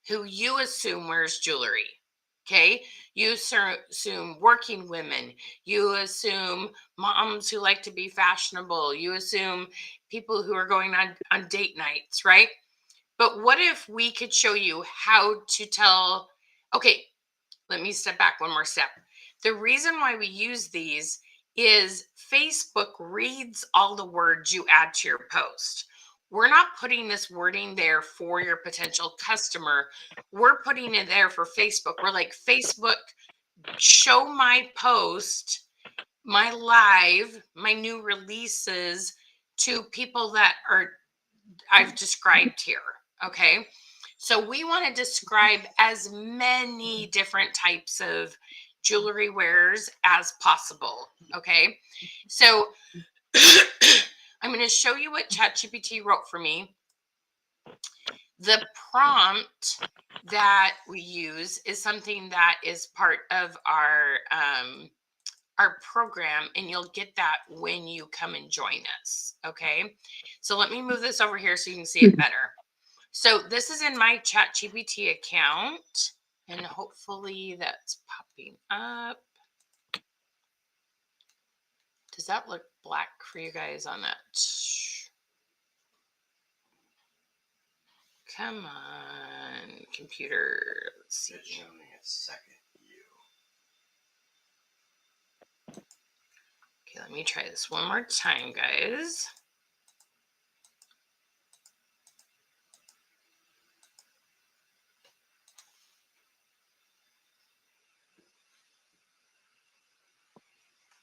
who you assume wears jewelry. Okay. You assume working women. You assume moms who like to be fashionable. You assume people who are going on date nights, right? But what if we could show you how to tell? Okay, let me step back one more step. The reason why we use these is Facebook reads all the words you add to your post. We're not putting this wording there for your potential customer. We're putting it there for Facebook. We're like, Facebook, show my post, my live, my new releases to people that are I've described here. Okay. So we want to describe as many different types of jewelry wearers as possible. Okay. So I'm going to show you what ChatGPT wrote for me. The prompt that we use is something that is part of our our program, and you'll get that when you come and join us. Okay. So let me move this over here so you can see it better. So this is in my ChatGPT account, and hopefully that's popping up. Does that look black for you guys on that? Come on, computer. Let's see. It's showing a second view. Okay, let me try this one more time, guys.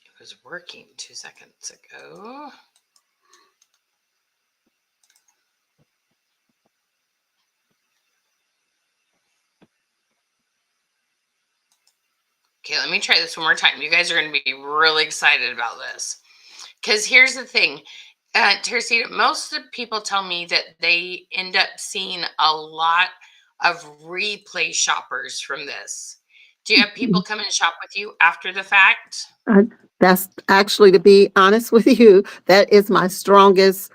It was working 2 seconds ago. Okay, let me try this one more time. You guys are going to be really excited about this. Because here's the thing. Teresita, most of the people tell me that they end up seeing a lot of replay shoppers from this. Do you have people come and shop with you after the fact? That's actually, to be honest with you, that is my strongest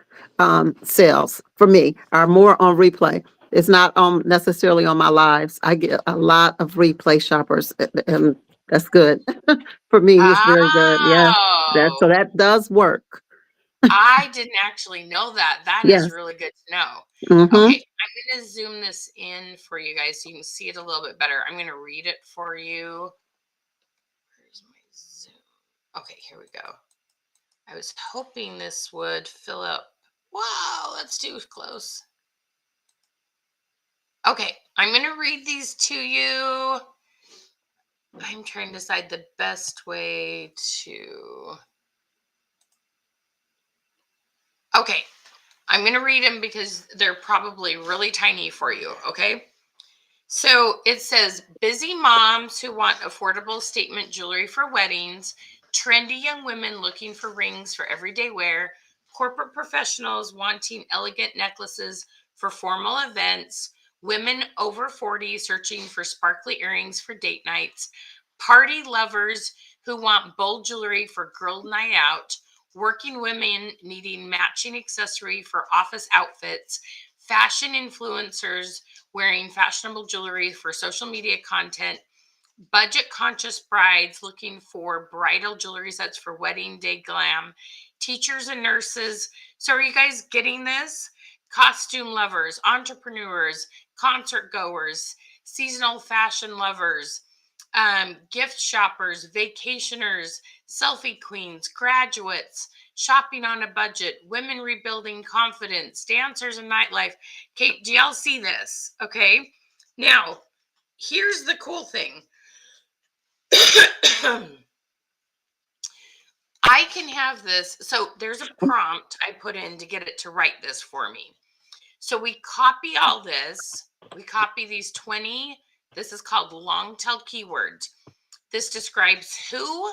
sales for me, are more on replay. It's not necessarily on my lives. I get a lot of replay shoppers, and that's good. For me, it's very good. Yeah. Oh, So that does work. I didn't actually know that. That is Yes. really good to know. Mm-hmm. Okay, I'm going to zoom this in for you guys so you can see it a little bit better. I'm going to read it for you. Where's my zoom? Okay, here we go. I was hoping this would fill up. Wow, that's too close. Okay, I'm going to read these to you. I'm trying to decide the best way to. Okay, I'm going to read them because they're probably really tiny for you. Okay. So it says busy moms who want affordable statement jewelry for weddings, trendy young women looking for rings for everyday wear, corporate professionals wanting elegant necklaces for formal events, women over 40 searching for sparkly earrings for date nights, party lovers who want bold jewelry for girl night out, working women needing matching accessory for office outfits, fashion influencers wearing fashionable jewelry for social media content, budget conscious brides looking for bridal jewelry sets for wedding day glam, teachers and nurses. So, are you guys getting this? Costume lovers, entrepreneurs, concert goers, seasonal fashion lovers, gift shoppers, vacationers, selfie queens, graduates, shopping on a budget, women rebuilding confidence, dancers and nightlife. Okay, do y'all see this? Okay. Now, here's the cool thing. I can have this. So there's a prompt I put in to get it to write this for me. So we copy all this. We copy these 20. This is called long tail keywords. This describes who,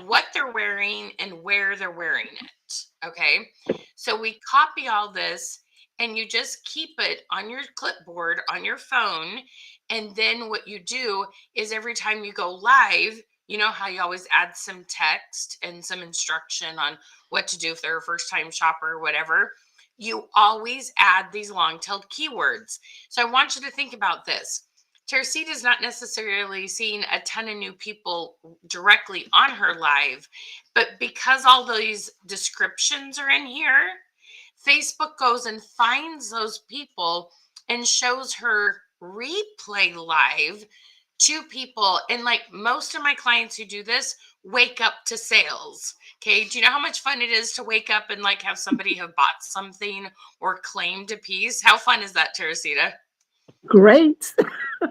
what they're wearing, and where they're wearing it. Okay. So we copy all this and you just keep it on your clipboard on your phone. And then what you do is every time you go live, you know how you always add some text and some instruction on what to do if they're a first time shopper or whatever. You always add these long tailed keywords. So I want you to think about this. Teresita is not necessarily seeing a ton of new people directly on her live, but because all these descriptions are in here, Facebook goes and finds those people and shows her replay live to people. And like most of my clients who do this wake up to sales. Okay. Do you know how much fun it is to wake up and like have somebody have bought something or claimed a piece? How fun is that, Teresita? Great.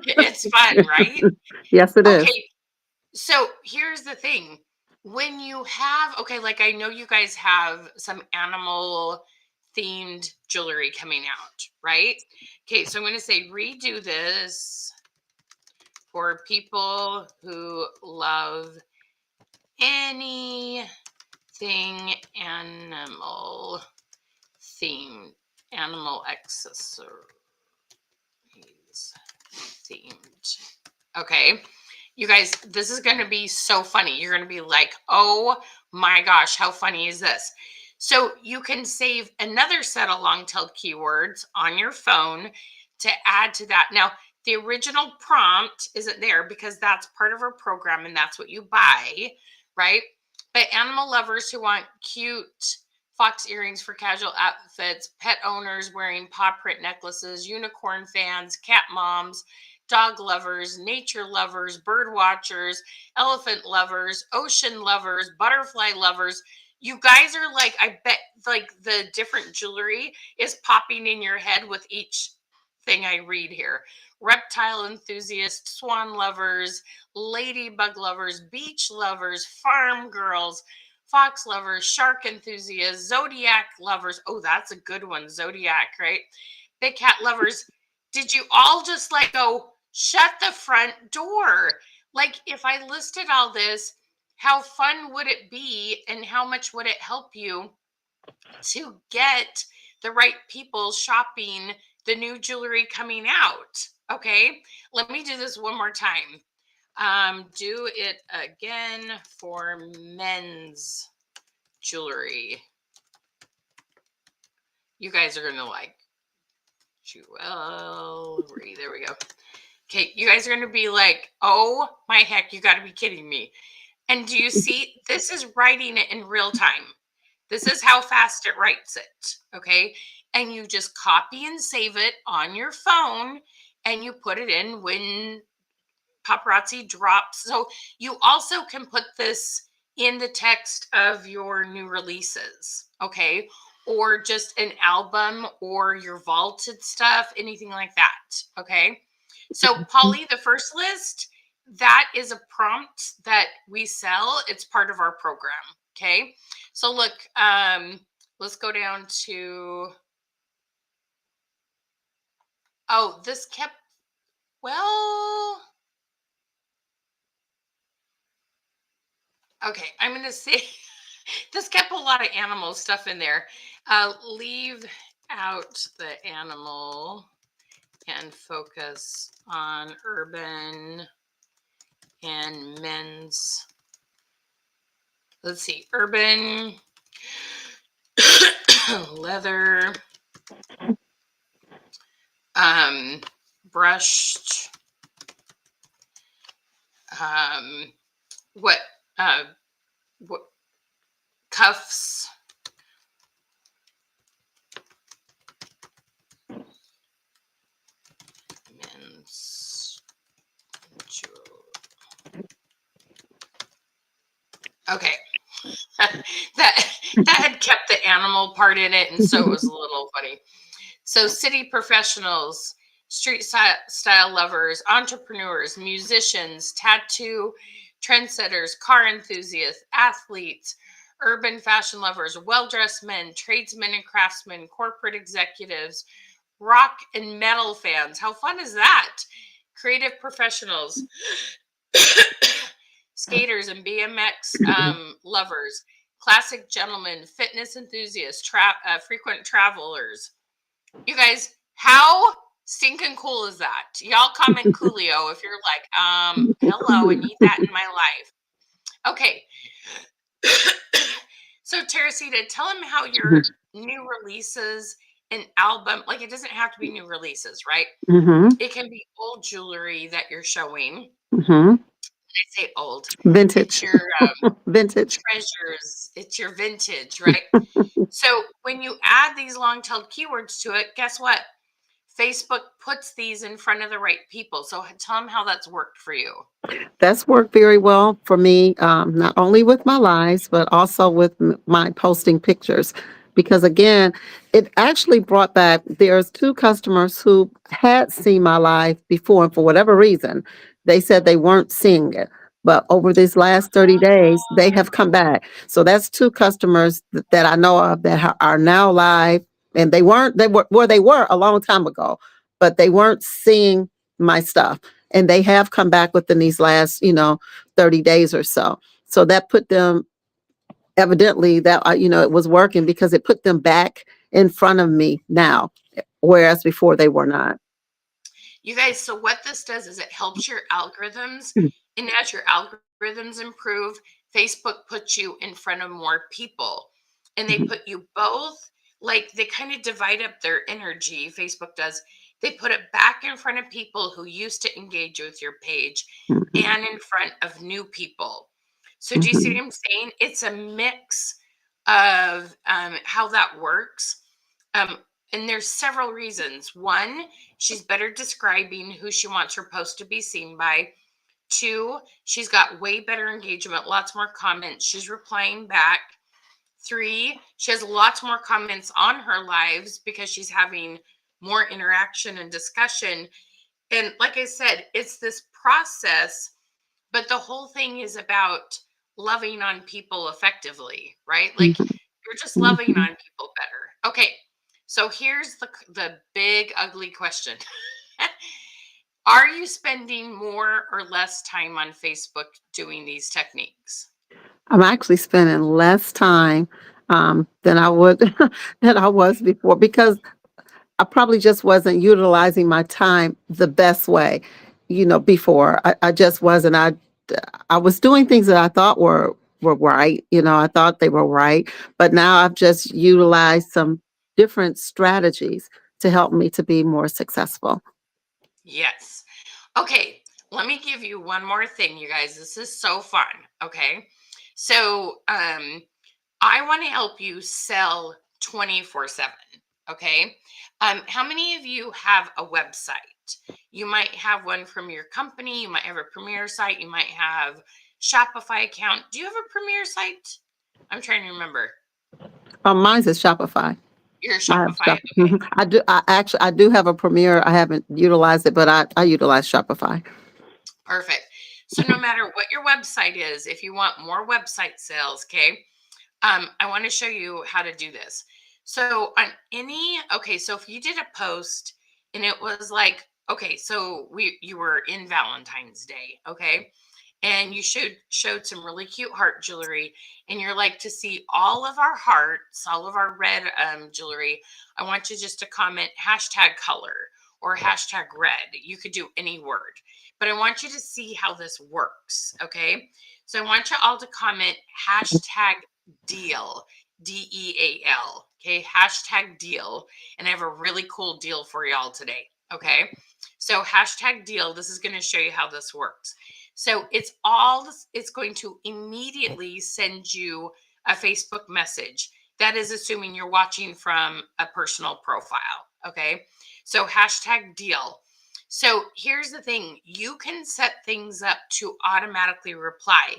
It's fun, right? Yes, it is. Okay, so here's the thing. When you have, okay, like I know you guys have some animal themed jewelry coming out, right? Okay, so I'm going to say redo this for people who love anything animal themed, animal accessories themed. Okay. You guys, this is going to be so funny. You're going to be like, oh my gosh, how funny is this? So you can save another set of long tailed keywords on your phone to add to that. Now, the original prompt isn't there because that's part of our program and that's what you buy, right? But animal lovers who want cute fox earrings for casual outfits, pet owners wearing paw print necklaces, unicorn fans, cat moms, dog lovers, nature lovers, bird watchers, elephant lovers, ocean lovers, butterfly lovers. You guys are like, I bet like the different jewelry is popping in your head with each thing I read here. Reptile enthusiasts, swan lovers, ladybug lovers, beach lovers, farm girls, fox lovers, shark enthusiasts, zodiac lovers. Oh, that's a good one. Zodiac, right? Big cat lovers. Did you all just like go, shut the front door? Like, if I listed all this, how fun would it be and how much would it help you to get the right people shopping the new jewelry coming out? Okay, let me do this one more time. Do it again for men's jewelry. You guys are gonna like jewelry. There we go. Okay, you guys are gonna be like, oh my heck, you gotta be kidding me. And do you see, this is writing it in real time. This is how fast it writes it, okay? And you just copy and save it on your phone and you put it in when paparazzi drops. So you also can put this in the text of your new releases, okay? Or just an album or your vaulted stuff, anything like that, okay? So Polly, the first list, that is a prompt that we sell. It's part of our program, okay? So look, let's go down to, oh, this kept, well, okay, I'm going to say this kept a lot of animal stuff in there. Leave out the animal and focus on urban and men's. Let's see, urban leather, brushed, what, what cuffs, men's jewelry. Okay. that had kept the animal part in it, and so it was a little funny. So city professionals, street style lovers, entrepreneurs, musicians, tattoo trendsetters, car enthusiasts, athletes, urban fashion lovers, well-dressed men, tradesmen and craftsmen, corporate executives, rock and metal fans. How fun is that? Creative professionals, skaters and BMX lovers, classic gentlemen, fitness enthusiasts, frequent travelers. You guys, how stinking cool is that? Y'all comment Coolio if you're like, hello, I need that in my life. Okay. So Teresita, tell them how your new releases and album, like it doesn't have to be new releases, right? Mm-hmm. It can be old jewelry that you're showing. Mm-hmm. I say old. Vintage. It's your Vintage. treasures. It's your vintage, right? So when you add these long-tailed keywords to it, guess what? Facebook puts these in front of the right people. So tell them how that's worked for you. That's worked very well for me, not only with my lives, but also with my posting pictures. Because again, it actually brought back, there's two customers who had seen my live before, and for whatever reason, they said they weren't seeing it. But over these last 30 days, they have come back. So that's two customers that I know of that are now live, and they were a long time ago, but they weren't seeing my stuff, and they have come back within these last 30 days or so. So that put them, evidently that it was working, because it put them back in front of me now, whereas before they were not. You guys, so what this does is it helps your algorithms And as your algorithms improve, Facebook puts you in front of more people, and they Mhm, put you both, like they kind of divide up their energy. Facebook does. They put it back in front of people who used to engage with your page mhm, and in front of new people. So, do you see mhm, what I'm saying? It's a mix of how that works. Um, and there's several reasons. One, she's better describing who she wants her post to be seen by. Two, she's got way better engagement, lots more comments. She's replying back. Three, she has lots more comments on her lives because she's having more interaction and discussion. And like I said, it's this process, but the whole thing is about loving on people effectively, right? Like mhm, you're just loving mhm. on people better. Okay. So here's the big ugly question. Are you spending more or less time on Facebook doing these techniques? I'm actually spending less time, than I would than I was before because I probably just wasn't utilizing my time the best way, before. I just wasn't. I was doing things that I thought were right. I thought they were right, but now I've just utilized some different strategies to help me to be more successful. Yes. Okay, let me give you one more thing, you guys. This is so fun. Okay. So, I want to help you sell 24/7. Okay. How many of you have a website? You might have one from your company. You might have a Premier site. You might have Shopify account. Do you have a Premier site? I'm trying to remember. Mine's is Shopify. Your I have Shopify. Shop. Okay. I do have a Premiere. I haven't utilized it, but I utilize Shopify. Perfect. So no matter what your website is, if you want more website sales, okay, I want to show you how to do this. So on okay, so if you did a post and it was like, okay, so you were in Valentine's Day, okay, and you showed some really cute heart jewelry, and you're like, to see all of our hearts, all of our red jewelry, I want you just to comment hashtag color or hashtag red. You could do any word, but I want you to see how this works, okay? So I want you all to comment hashtag deal, DEAL. Okay, hashtag deal. And I have a really cool deal for y'all today. Okay, so hashtag deal. This is going to show you how this works. So it's going to immediately send you a Facebook message. That is assuming you're watching from a personal profile. Okay, so hashtag deal. So here's the thing, you can set things up to automatically reply.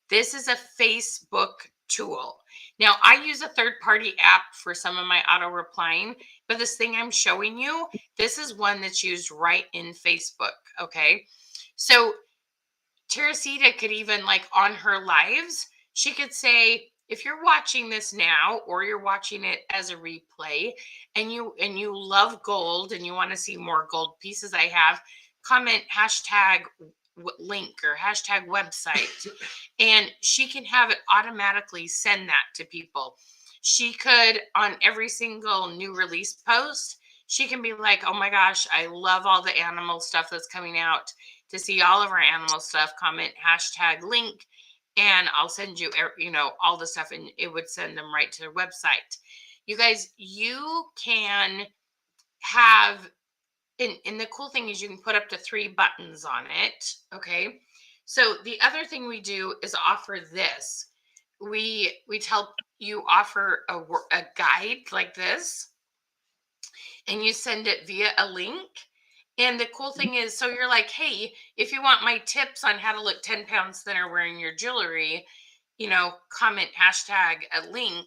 This is a Facebook tool. Now, I use a third party app for some of my auto replying, but this thing I'm showing you, this is one that's used right in Facebook. Okay. So Teresita could even, like, on her lives, she could say, if you're watching this now or you're watching it as a replay and you love gold and you want to see more gold pieces I have, comment hashtag link or hashtag website, and she can have it automatically send that to people. She could, on every single new release post, she can be like, oh my gosh, I love all the animal stuff that's coming out. To see all of our animal stuff, comment hashtag link, and I'll send you, all the stuff, and it would send them right to their website. You guys, you can have, and the cool thing is you can put up to 3 buttons on it. Okay. So the other thing we do is offer this. We tell you offer a guide like this, and you send it via a link. And the cool thing is, so you're like, hey, if you want my tips on how to look 10 pounds thinner wearing your jewelry, comment hashtag a link,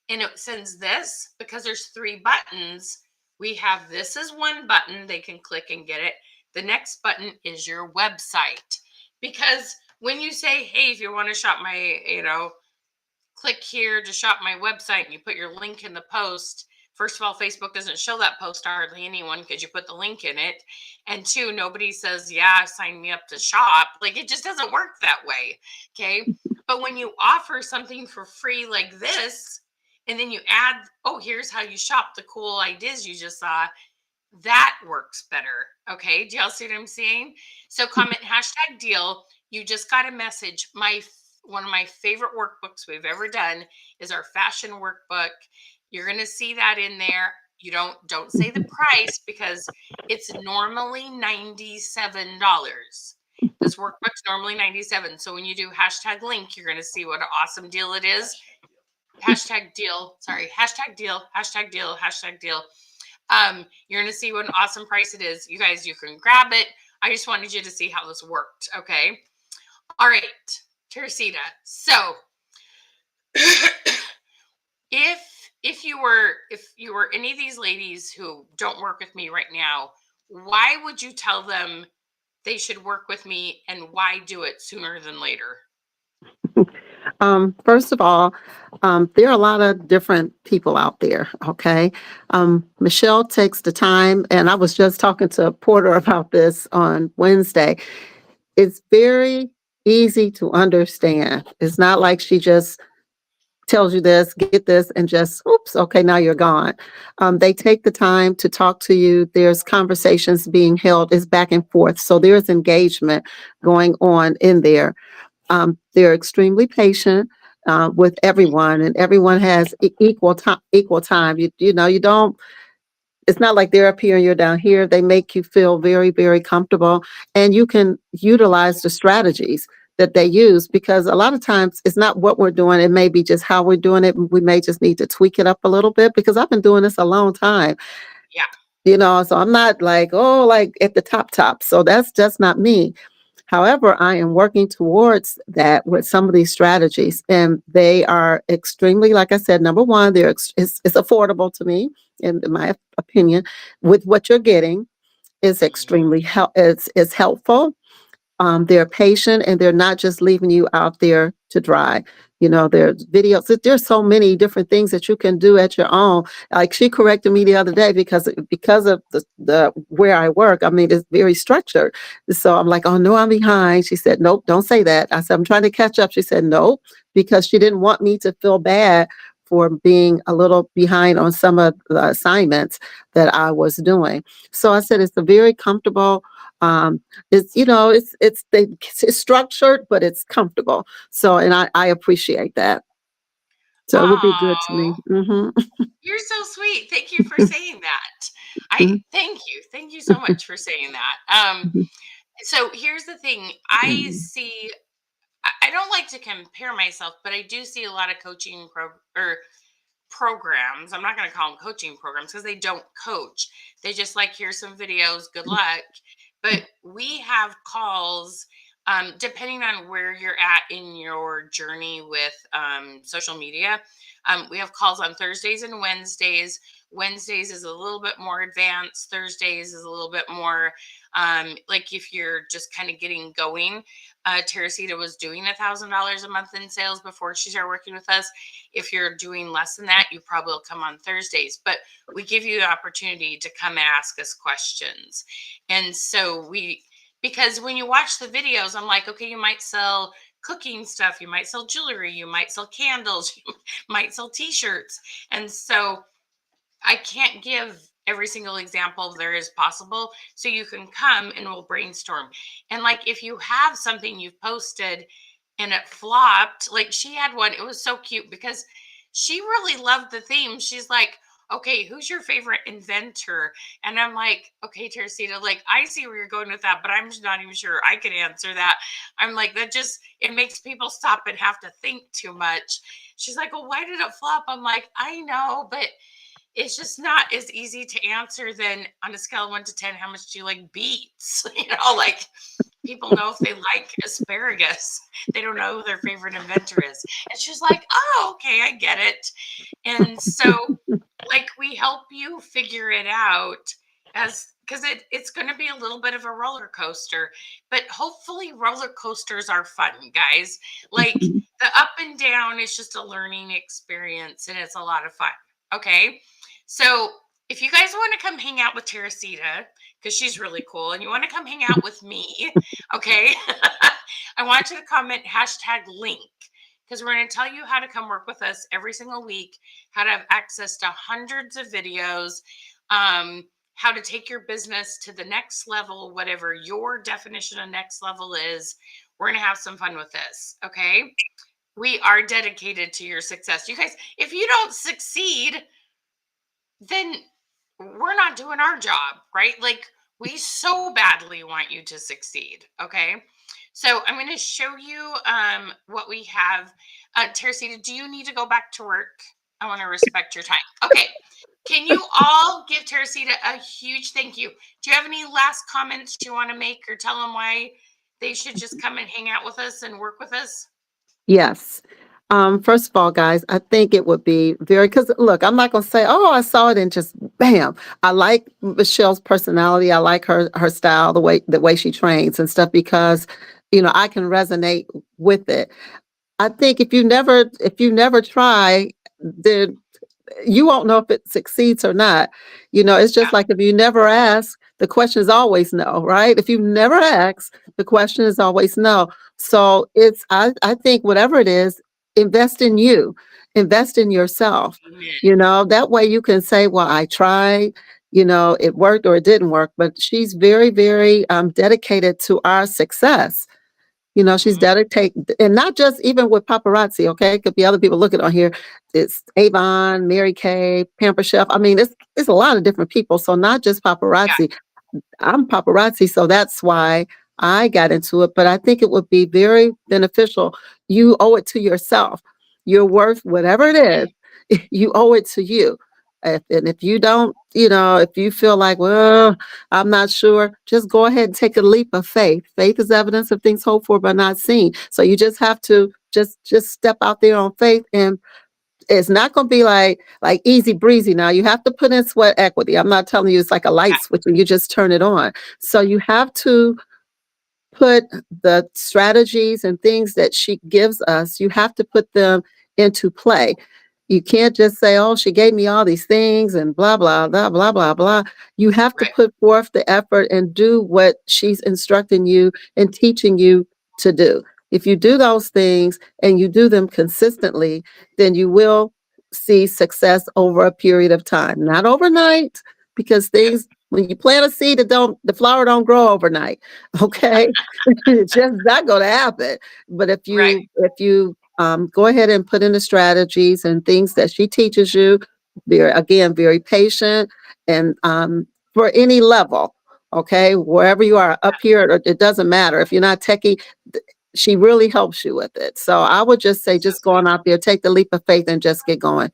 and it sends this because there's 3 buttons. We have this as one button, they can click and get it. The next button is your website. Because when you say, hey, if you want to shop my, click here to shop my website, and you put your link in the post. First of all, Facebook doesn't show that post to hardly anyone because you put the link in it. And two, nobody says, yeah, sign me up to shop. Like, it just doesn't work that way. Okay. But when you offer something for free like this, and then you add, oh, here's how you shop the cool ideas you just saw, that works better. Okay. Do y'all see what I'm saying? So comment hashtag deal. You just got a message. One of my favorite workbooks we've ever done is our fashion workbook. You're going to see that in there. You don't say the price because it's normally $97. This workbook's normally 97. So when you do hashtag link, you're going to see what an awesome deal it is. Hashtag deal. Sorry, hashtag deal, hashtag deal, hashtag deal. You're going to see what an awesome price it is. You guys, you can grab it. I just wanted you to see how this worked. Okay. All right, Teresita. So if you were any of these ladies who don't work with me right now, why would you tell them they should work with me, and why do it sooner than later? First of all, there are a lot of different people out there. Okay. Michelle takes the time, and I was just talking to Porter about this on Wednesday. It's very easy to understand. It's not like she just tells you this, get this, and just, oops, okay, now you're gone. They take the time to talk to you. There's conversations being held, it's back and forth. So there's engagement going on in there. They're extremely patient with everyone, and everyone has equal time. Equal time. You know, you don't. It's not like they're up here and you're down here. They make you feel very, very comfortable, and you can utilize the strategies that they use, because a lot of times it's not what we're doing. It may be just how we're doing it. We may just need to tweak it up a little bit, because I've been doing this a long time. Yeah. You know, so I'm not like, oh, like at the top. So that's just not me. However, I am working towards that with some of these strategies, and they are extremely, like I said, number one, it's affordable to me, in my opinion. With what you're getting is Mhm. extremely it's helpful. They're patient, and they're not just leaving you out there to dry. You know, there's videos. There's so many different things that you can do at your own. Like, she corrected me the other day, because of the where I work. I mean, it's very structured. So I'm like, oh no, I'm behind. She said, nope, don't say that. I said, I'm trying to catch up. She said, nope, because she didn't want me to feel bad for being a little behind on some of the assignments that I was doing. So I said, it's a very comfortable. It's, you know, it's structured, but it's comfortable. So, and I appreciate that. So it would be good to me. Oh, Hmm. you're so sweet. Thank you for saying that. I thank you. Thank you so much for saying that. So here's the thing. I don't like to compare myself, but I do see a lot of or programs. I'm not going to call them coaching programs because they don't coach. They just like, here's some videos, good luck. But we have calls, depending on where you're at in your journey with social media. We have calls on Thursdays and Wednesdays. Wednesdays is a little bit more advanced. Thursdays is a little bit more like if you're just kind of getting going. Teresita was doing $1,000 a month in sales before she started working with us. If you're doing less than that, you probably will come on Thursdays. But we give you the opportunity to come and ask us questions. And so because when you watch the videos, I'm like, okay, you might sell cooking stuff, you might sell jewelry, you might sell candles, you might sell t-shirts. And so I can't give every single example there is possible. So you can come and we'll brainstorm. And like if you have something you've posted and it flopped, like she had one, it was so cute because she really loved the theme. She's like, okay, who's your favorite inventor? And I'm like, okay, Teresita, like I see where you're going with that, but I'm just not even sure I could answer that. I'm like, that just, it makes people stop and have to think too much. She's like, well, why did it flop? I'm like, I know, but it's just not as easy to answer than on a scale of 1 to 10, how much do you like beets? Like people know if they like asparagus. They don't know who their favorite inventor is. And she's like, oh, okay, I get it. And so, like, we help you figure it out as because it's going to be a little bit of a roller coaster, but hopefully, roller coasters are fun, guys. Like, the up and down is just a learning experience and it's a lot of fun. Okay. So, if you guys want to come hang out with Teresita, because she's really cool, and you want to come hang out with me, okay, I want you to comment hashtag link because we're going to tell you how to come work with us every single week, how to have access to hundreds of videos, how to take your business to the next level, whatever your definition of next level is. We're going to have some fun with this. Okay. We are dedicated to your success. You guys, if you don't succeed, then we're not doing our job, right? Like, we so badly want you to succeed. Okay. So I'm going to show you what we have. Teresita, do you need to go back to work? I want to respect your time. Okay. Can you all give Teresita a huge thank you? Do you have any last comments you want to make, or tell them why they should just come and hang out with us and work with us? Yes. First of all, guys, I think it would be very, because look, I'm not going to say, oh, I saw it and just bam. I like Michelle's personality. I like her style, the way she trains and stuff, because, I can resonate with it. I think if you never try, then you won't know if it succeeds or not. It's Yeah. just like if you never ask, the question is always no, right? If you never ask, the question is always no. So I think whatever it is, invest in you, invest in yourself. Amen. That way you can say, well, I tried, it worked or it didn't work, but she's very, very dedicated to our success. She's Mhm. dedicated, and not just even with paparazzi, okay? It could be other people looking on here. It's Avon, Mary Kay, Pamper Chef. I mean, it's a lot of different people. So not just Yeah. paparazzi. I'm paparazzi, so that's why I got into it. But I think it would be very beneficial. You owe it to yourself. You're worth whatever it is. Amen. You owe it to you. And if you don't, if you feel like, well, I'm not sure, just go ahead and take a leap of faith. Faith is evidence of things hoped for but not seen. So you just have to just step out there on faith, and it's not going to be like easy breezy. Now you have to put in sweat equity. I'm not telling you it's like a Yeah. light switch and you just turn it on. So you have to put the strategies and things that she gives us, you have to put them into play. You can't just say, oh, she gave me all these things and blah, blah, blah, blah, blah, blah. You have to Right. put forth the effort and do what she's instructing you and teaching you to do. If you do those things and you do them consistently, then you will see success over a period of time, not overnight, because Yep. things, when you plant a seed, the flower don't grow overnight. Okay. It's just not going to happen. But Right. if you go ahead and put in the strategies and things that she teaches you, very patient, and for any level, okay, wherever you are, up here, it doesn't matter. If you're not techie, she really helps you with it. So I would just say, So just go on sweet. out there, take the leap of faith, and just get going.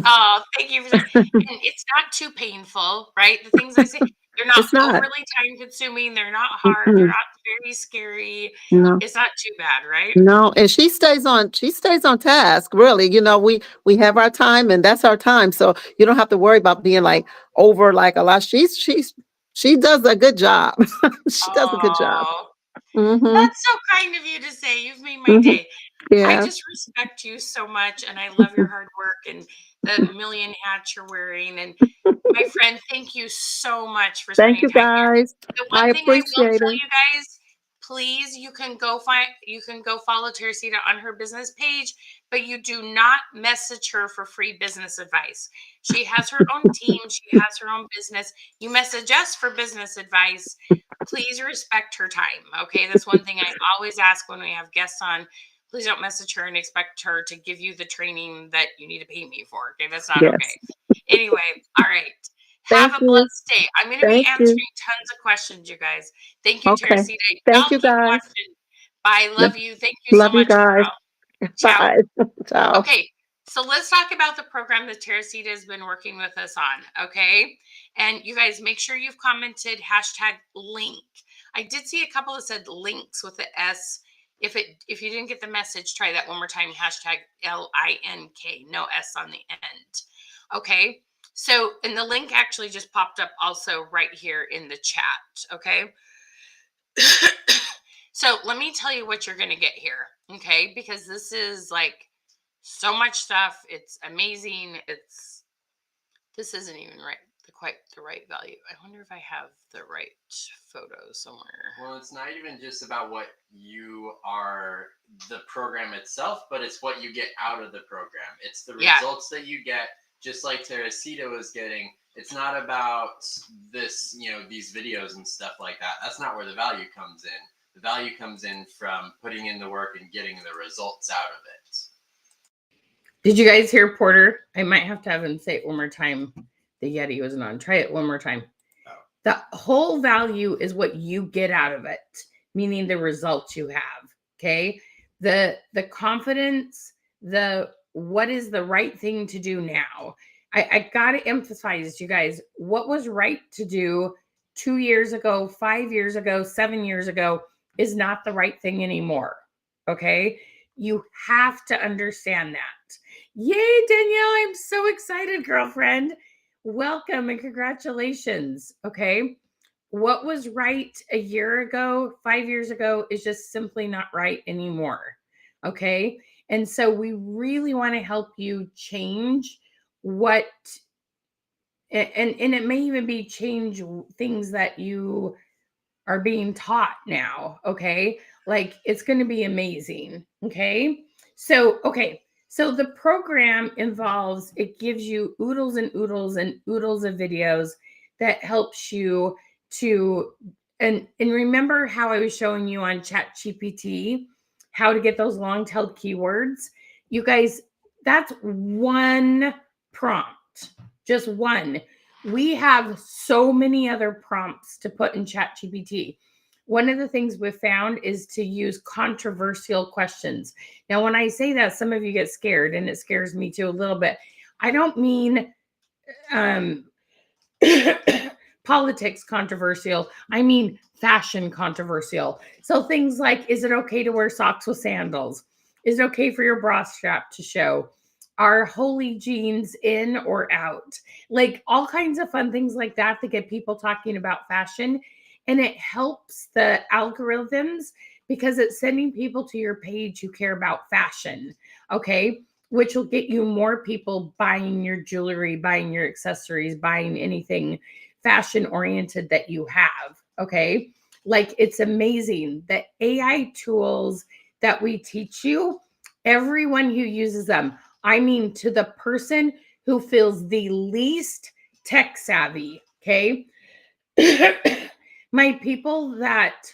Oh, thank you for that. And it's not too painful, right? The things I say, they're not It's not. overly time consuming. They're not hard. They're Mm-mm. not very scary. No. It's not too bad, right? No, and she stays on task, really. We have our time, and that's our time. So you don't have to worry about being like over like a lot. She does a good job. She does a good job. Oh, Mhm. that's so kind of you to say. You've made my Mhm. day. I Yeah. just respect you so much, and I love your hard work and the million hats you're wearing. And my friend, thank you so much for Thank spending you, time here. guys. The I one thing I will appreciate tell it. you guys, please, you can go follow Teresita on her business page, but you do not message her for free business advice. She has her own team, she has her own business. You message us for business advice. Please respect her time. Okay. That's one thing I always ask when we have guests on. Please don't message her and expect her to give you the training that you need to pay me for. Okay. That's not okay. Yes. Anyway, all right. Have Thank a you. blessed day. I'm going to be Thank answering you. tons of questions, you guys. Thank you, Okay. Teresita. Thank Y'all you, keep guys. watching. Bye. Lo- Love you. Thank you so Love you, much, guys. girl. Ciao. Bye. Ciao. Okay, so let's talk about the program that Teresita has been working with us on. Okay, and you guys make sure you've commented hashtag link. I did see a couple that said links with the S. If you didn't get the message, try that one more time. Hashtag LINK, no S on the end. Okay, so and the link actually just popped up also right here in the chat. Okay. So let me tell you what you're going to get here. Okay, because this is like so much stuff. It's amazing. This isn't even quite the right value. I wonder if I have the right photo somewhere. Well, it's not even just about what you are, the program itself, but it's what you get out of the program. It's the Yeah. results that you get, just like Teresita was getting. It's not about this, these videos and stuff like that. That's not where the value comes in. The value comes in from putting in the work and getting the results out of it. Did you guys hear Porter? I might have to have him say it one more time. The Yeti wasn't on. Try it one more time. Oh. The whole value is what you get out of it, meaning the results you have. Okay. The confidence, the what is the right thing to do now. I gotta emphasize, you guys, what was right to do 2 years ago, 5 years ago, 7 years ago is not the right thing anymore. Okay. You have to understand that. Yay, Danielle. I'm so excited, girlfriend. Welcome and congratulations. Okay. What was right a year ago, 5 years ago is just simply not right anymore. Okay. And so we really want to help you change what, and it may even be change things that you are being taught now. Okay. Like it's going to be amazing. Okay. So the program involves, it gives you oodles and oodles and oodles of videos that helps you to, and remember how I was showing you on ChatGPT, how to get those long-tailed keywords. You guys, that's one prompt, just one. We have so many other prompts to put in ChatGPT. One of the things we've found is to use controversial questions. Now, when I say that, some of you get scared, and it scares me too a little bit. I don't mean politics controversial. I mean fashion controversial. So things like, is it okay to wear socks with sandals? Is it okay for your bra strap to show? Are holy jeans in or out? Like all kinds of fun things like that to get people talking about fashion. And it helps the algorithms because it's sending people to your page who care about fashion. Okay. Which will get you more people buying your jewelry, buying your accessories, buying anything fashion oriented that you have. Okay. Like it's amazing. The AI tools that we teach you, everyone who uses them, I mean, to the person who feels the least tech savvy. Okay. My people that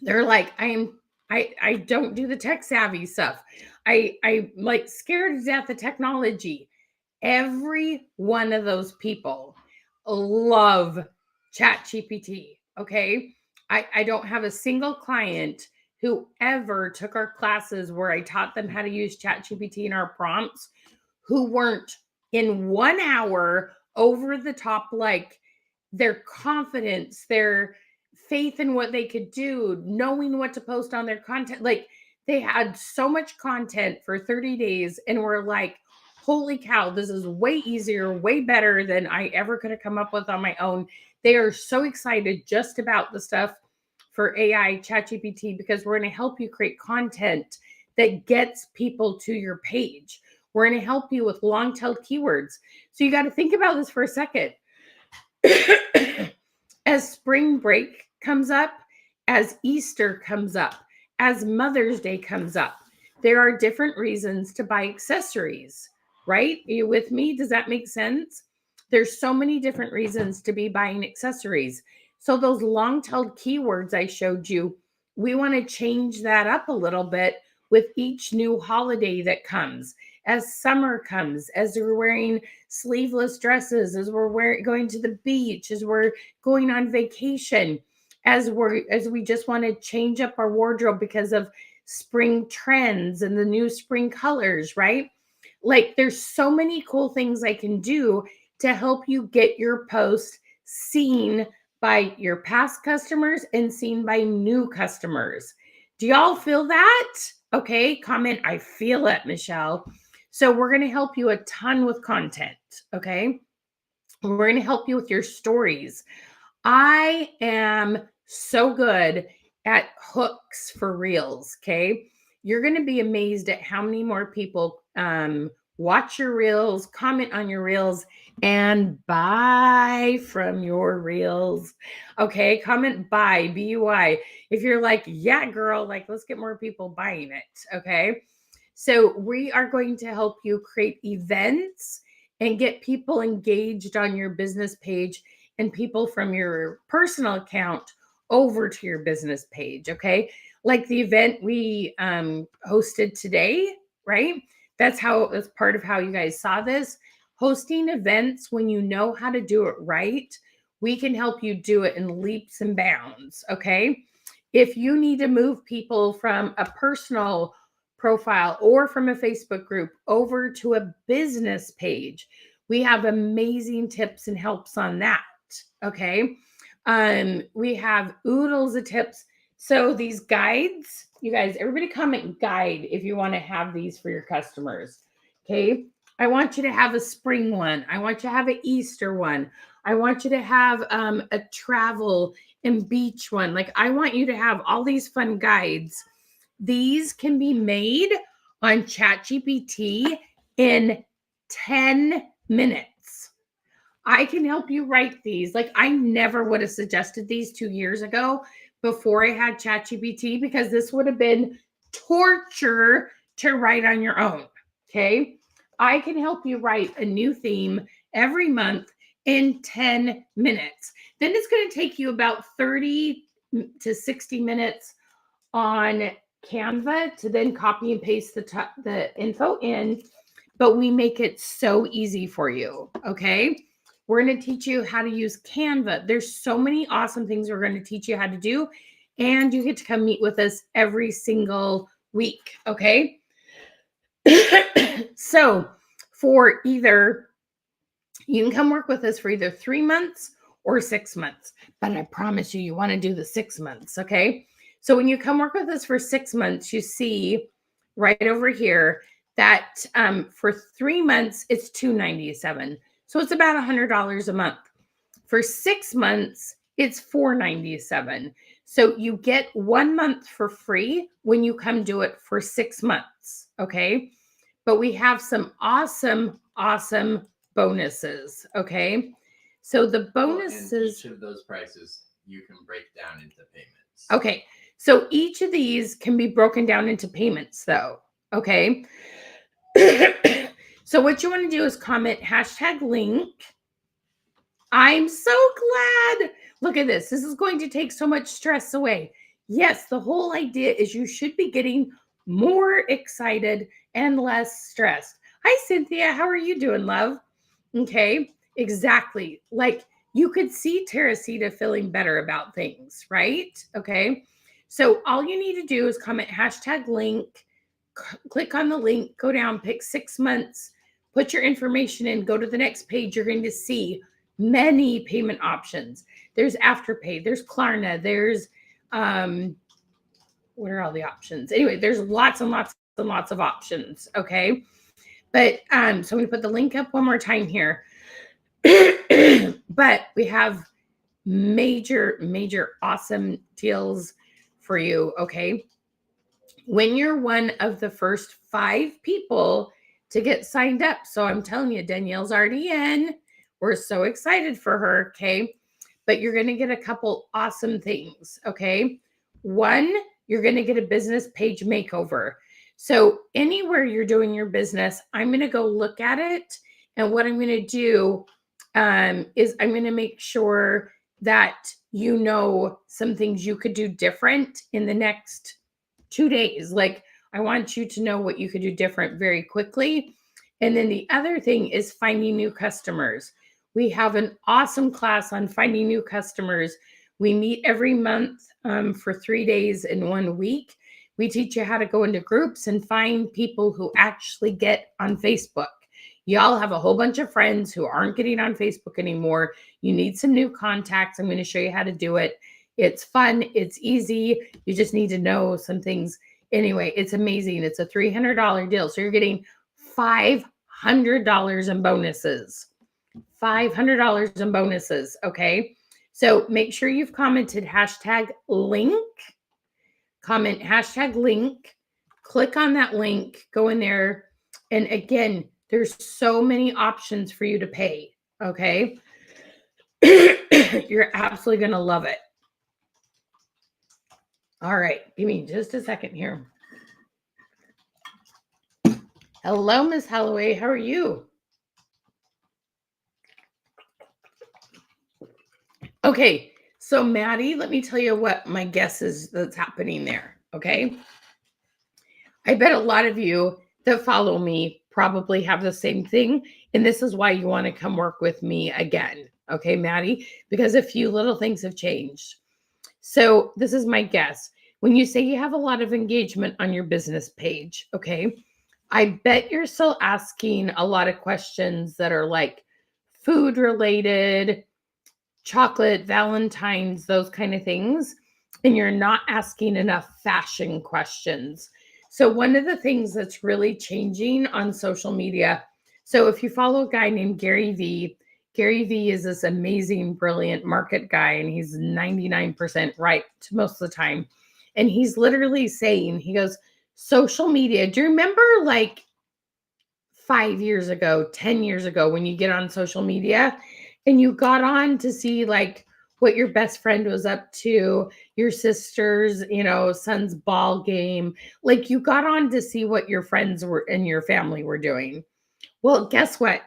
they're like, I don't do the tech savvy stuff. I like scared to death of technology. Every one of those people love ChatGPT. Okay. I don't have a single client who ever took our classes where I taught them how to use ChatGPT in our prompts who weren't in 1 hour over the top, like their confidence, their faith in what they could do, knowing what to post on their content. Like they had so much content for 30 days and were like, holy cow, this is way easier, way better than I ever could have come up with on my own. They are so excited just about the stuff for AI ChatGPT because we're going to help you create content that gets people to your page. We're going to help you with long-tailed keywords. So you got to think about this for a second. As spring break comes up, as Easter comes up, as Mother's Day comes up, there are different reasons to buy accessories, right? Are you with me? Does that make sense? There's so many different reasons to be buying accessories. So those long-tailed keywords I showed you, we want to change that up a little bit with each new holiday that comes. As summer comes, as we're wearing sleeveless dresses, as we're going to the beach, as we're going on vacation, as we just want to change up our wardrobe because of spring trends and the new spring colors, right? Like there's so many cool things I can do to help you get your post seen by your past customers and seen by new customers. Do y'all feel that? Okay, comment, I feel it, Michelle. So we're going to help you a ton with content, okay? We're going to help you with your stories. I am so good at hooks for reels, okay? You're going to be amazed at how many more people watch your reels, comment on your reels, and buy from your reels. Okay, comment buy, B-U-I. If you're like, yeah, girl, like let's get more people buying it, okay? So we are going to help you create events and get people engaged on your business page and people from your personal account over to your business page. Okay. Like the event we hosted today, right? That's part of how you guys saw this. Hosting events, when you know how to do it right, we can help you do it in leaps and bounds. Okay. If you need to move people from a personal profile or from a Facebook group over to a business page, we have amazing tips and helps on that. Okay. We have oodles of tips. So these guides, you guys, everybody comment guide if you want to have these for your customers. Okay. I want you to have a spring one. I want you to have an Easter one. I want you to have a travel and beach one. Like, I want you to have all these fun guides. These can be made on ChatGPT in 10 minutes. I can help you write these. Like, I never would have suggested these 2 years ago before I had ChatGPT, because this would have been torture to write on your own. Okay. I can help you write a new theme every month in 10 minutes. Then it's going to take you about 30 to 60 minutes on Canva to then copy and paste the info in, but we make it so easy for you. Okay. We're going to teach you how to use Canva. There's so many awesome things we're going to teach you how to do, and you get to come meet with us every single week. Okay. So for either, you can come work with us for either 3 months or 6 months, but I promise you, you want to do the 6 months. Okay. So when you come work with us for 6 months, you see right over here that for 3 months, it's $297. So it's about $100 a month. For 6 months, it's $497. So you get 1 month for free when you come do it for 6 months. Okay. But we have some awesome, awesome bonuses. Okay. So the bonuses. And each of those prices you can break down into payments. Okay. So each of these can be broken down into payments, though. Okay. So what you want to do is comment #link. I'm so glad. Look at this. This is going to take so much stress away. Yes, the whole idea is you should be getting more excited and less stressed. Hi, Cynthia. How are you doing, love? Okay, exactly. Like, you could see Teresita feeling better about things, right? Okay. So all you need to do is comment #link, click on the link, go down, pick 6 months, put your information in, go to the next page. You're going to see many payment options. There's Afterpay, there's Klarna, there's what are all the options? Anyway, there's lots and lots and lots of options. Okay. But so I'm going to put the link up one more time here. But we have major, major awesome deals for you. Okay. When you're one of the first 5 people to get signed up. So I'm telling you, Danielle's already in. We're so excited for her. Okay. But you're going to get a couple awesome things. Okay. One, you're going to get a business page makeover. So anywhere you're doing your business, I'm going to go look at it. And what I'm going to do is I'm going to make sure that you know some things you could do different in the next 2 days. Like, I want you to know what you could do different very quickly. And then the other thing is finding new customers. We have an awesome class on finding new customers. We meet every month for 3 days in 1 week. We teach you how to go into groups and find people who actually get on Facebook. Y'all have a whole bunch of friends who aren't getting on Facebook anymore. You need some new contacts. I'm going to show you how to do it. It's fun. It's easy. You just need to know some things. Anyway, it's amazing. It's a $300 deal. So you're getting $500 in bonuses. $500 in bonuses. Okay. So make sure you've commented #link. Comment #link. Click on that link. Go in there. And again, there's so many options for you to pay. Okay. You're absolutely going to love it. All right. Give me just a second here. Hello, Miss Holloway. How are you? Okay. So, Maddie, let me tell you what my guess is that's happening there. Okay. I bet a lot of you that follow me probably have the same thing. And this is why you want to come work with me again. Okay, Maddie, because a few little things have changed. So, this is my guess. When you say you have a lot of engagement on your business page, okay, I bet you're still asking a lot of questions that are like food related, chocolate, Valentine's, those kind of things. And you're not asking enough fashion questions. So, one of the things that's really changing on social media. So, if you follow a guy named Gary Vee, Gary Vee is this amazing, brilliant market guy, and he's 99% right most of the time. And he's literally saying, he goes, social media. Do you remember like 5 years ago, 10 years ago, when you get on social media and you got on to see like what your best friend was up to, your sister's, son's ball game, like you got on to see what your friends were and your family were doing. Well, guess what?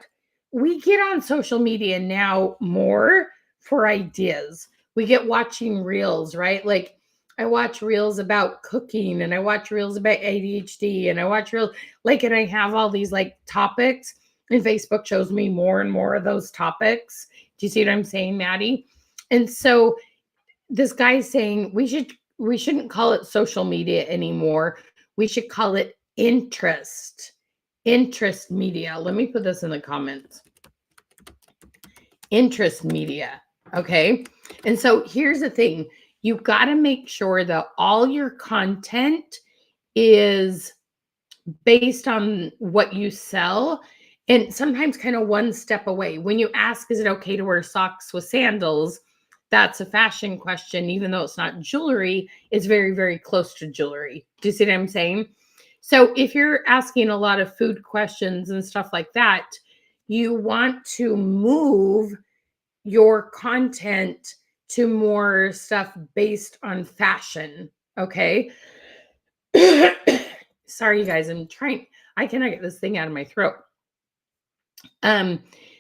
We get on social media now more for ideas. We get watching reels, right? Like I watch reels about cooking and I watch reels about ADHD and I watch reels and I have all these like topics and Facebook shows me more and more of those topics. Do you see what I'm saying, Maddie? And so this guy's saying we shouldn't call it social media anymore. We should call it interest media. Let me put this in the comments. Interest media. Okay. And so here's the thing. You got to make sure that all your content is based on what you sell and sometimes kind of one step away. When you ask, is it okay to wear socks with sandals? That's a fashion question, even though it's not jewelry, it's very, very close to jewelry. Do you see what I'm saying? So if you're asking a lot of food questions and stuff like that, you want to move your content to more stuff based on fashion. Okay. Sorry, you guys. I cannot get this thing out of my throat.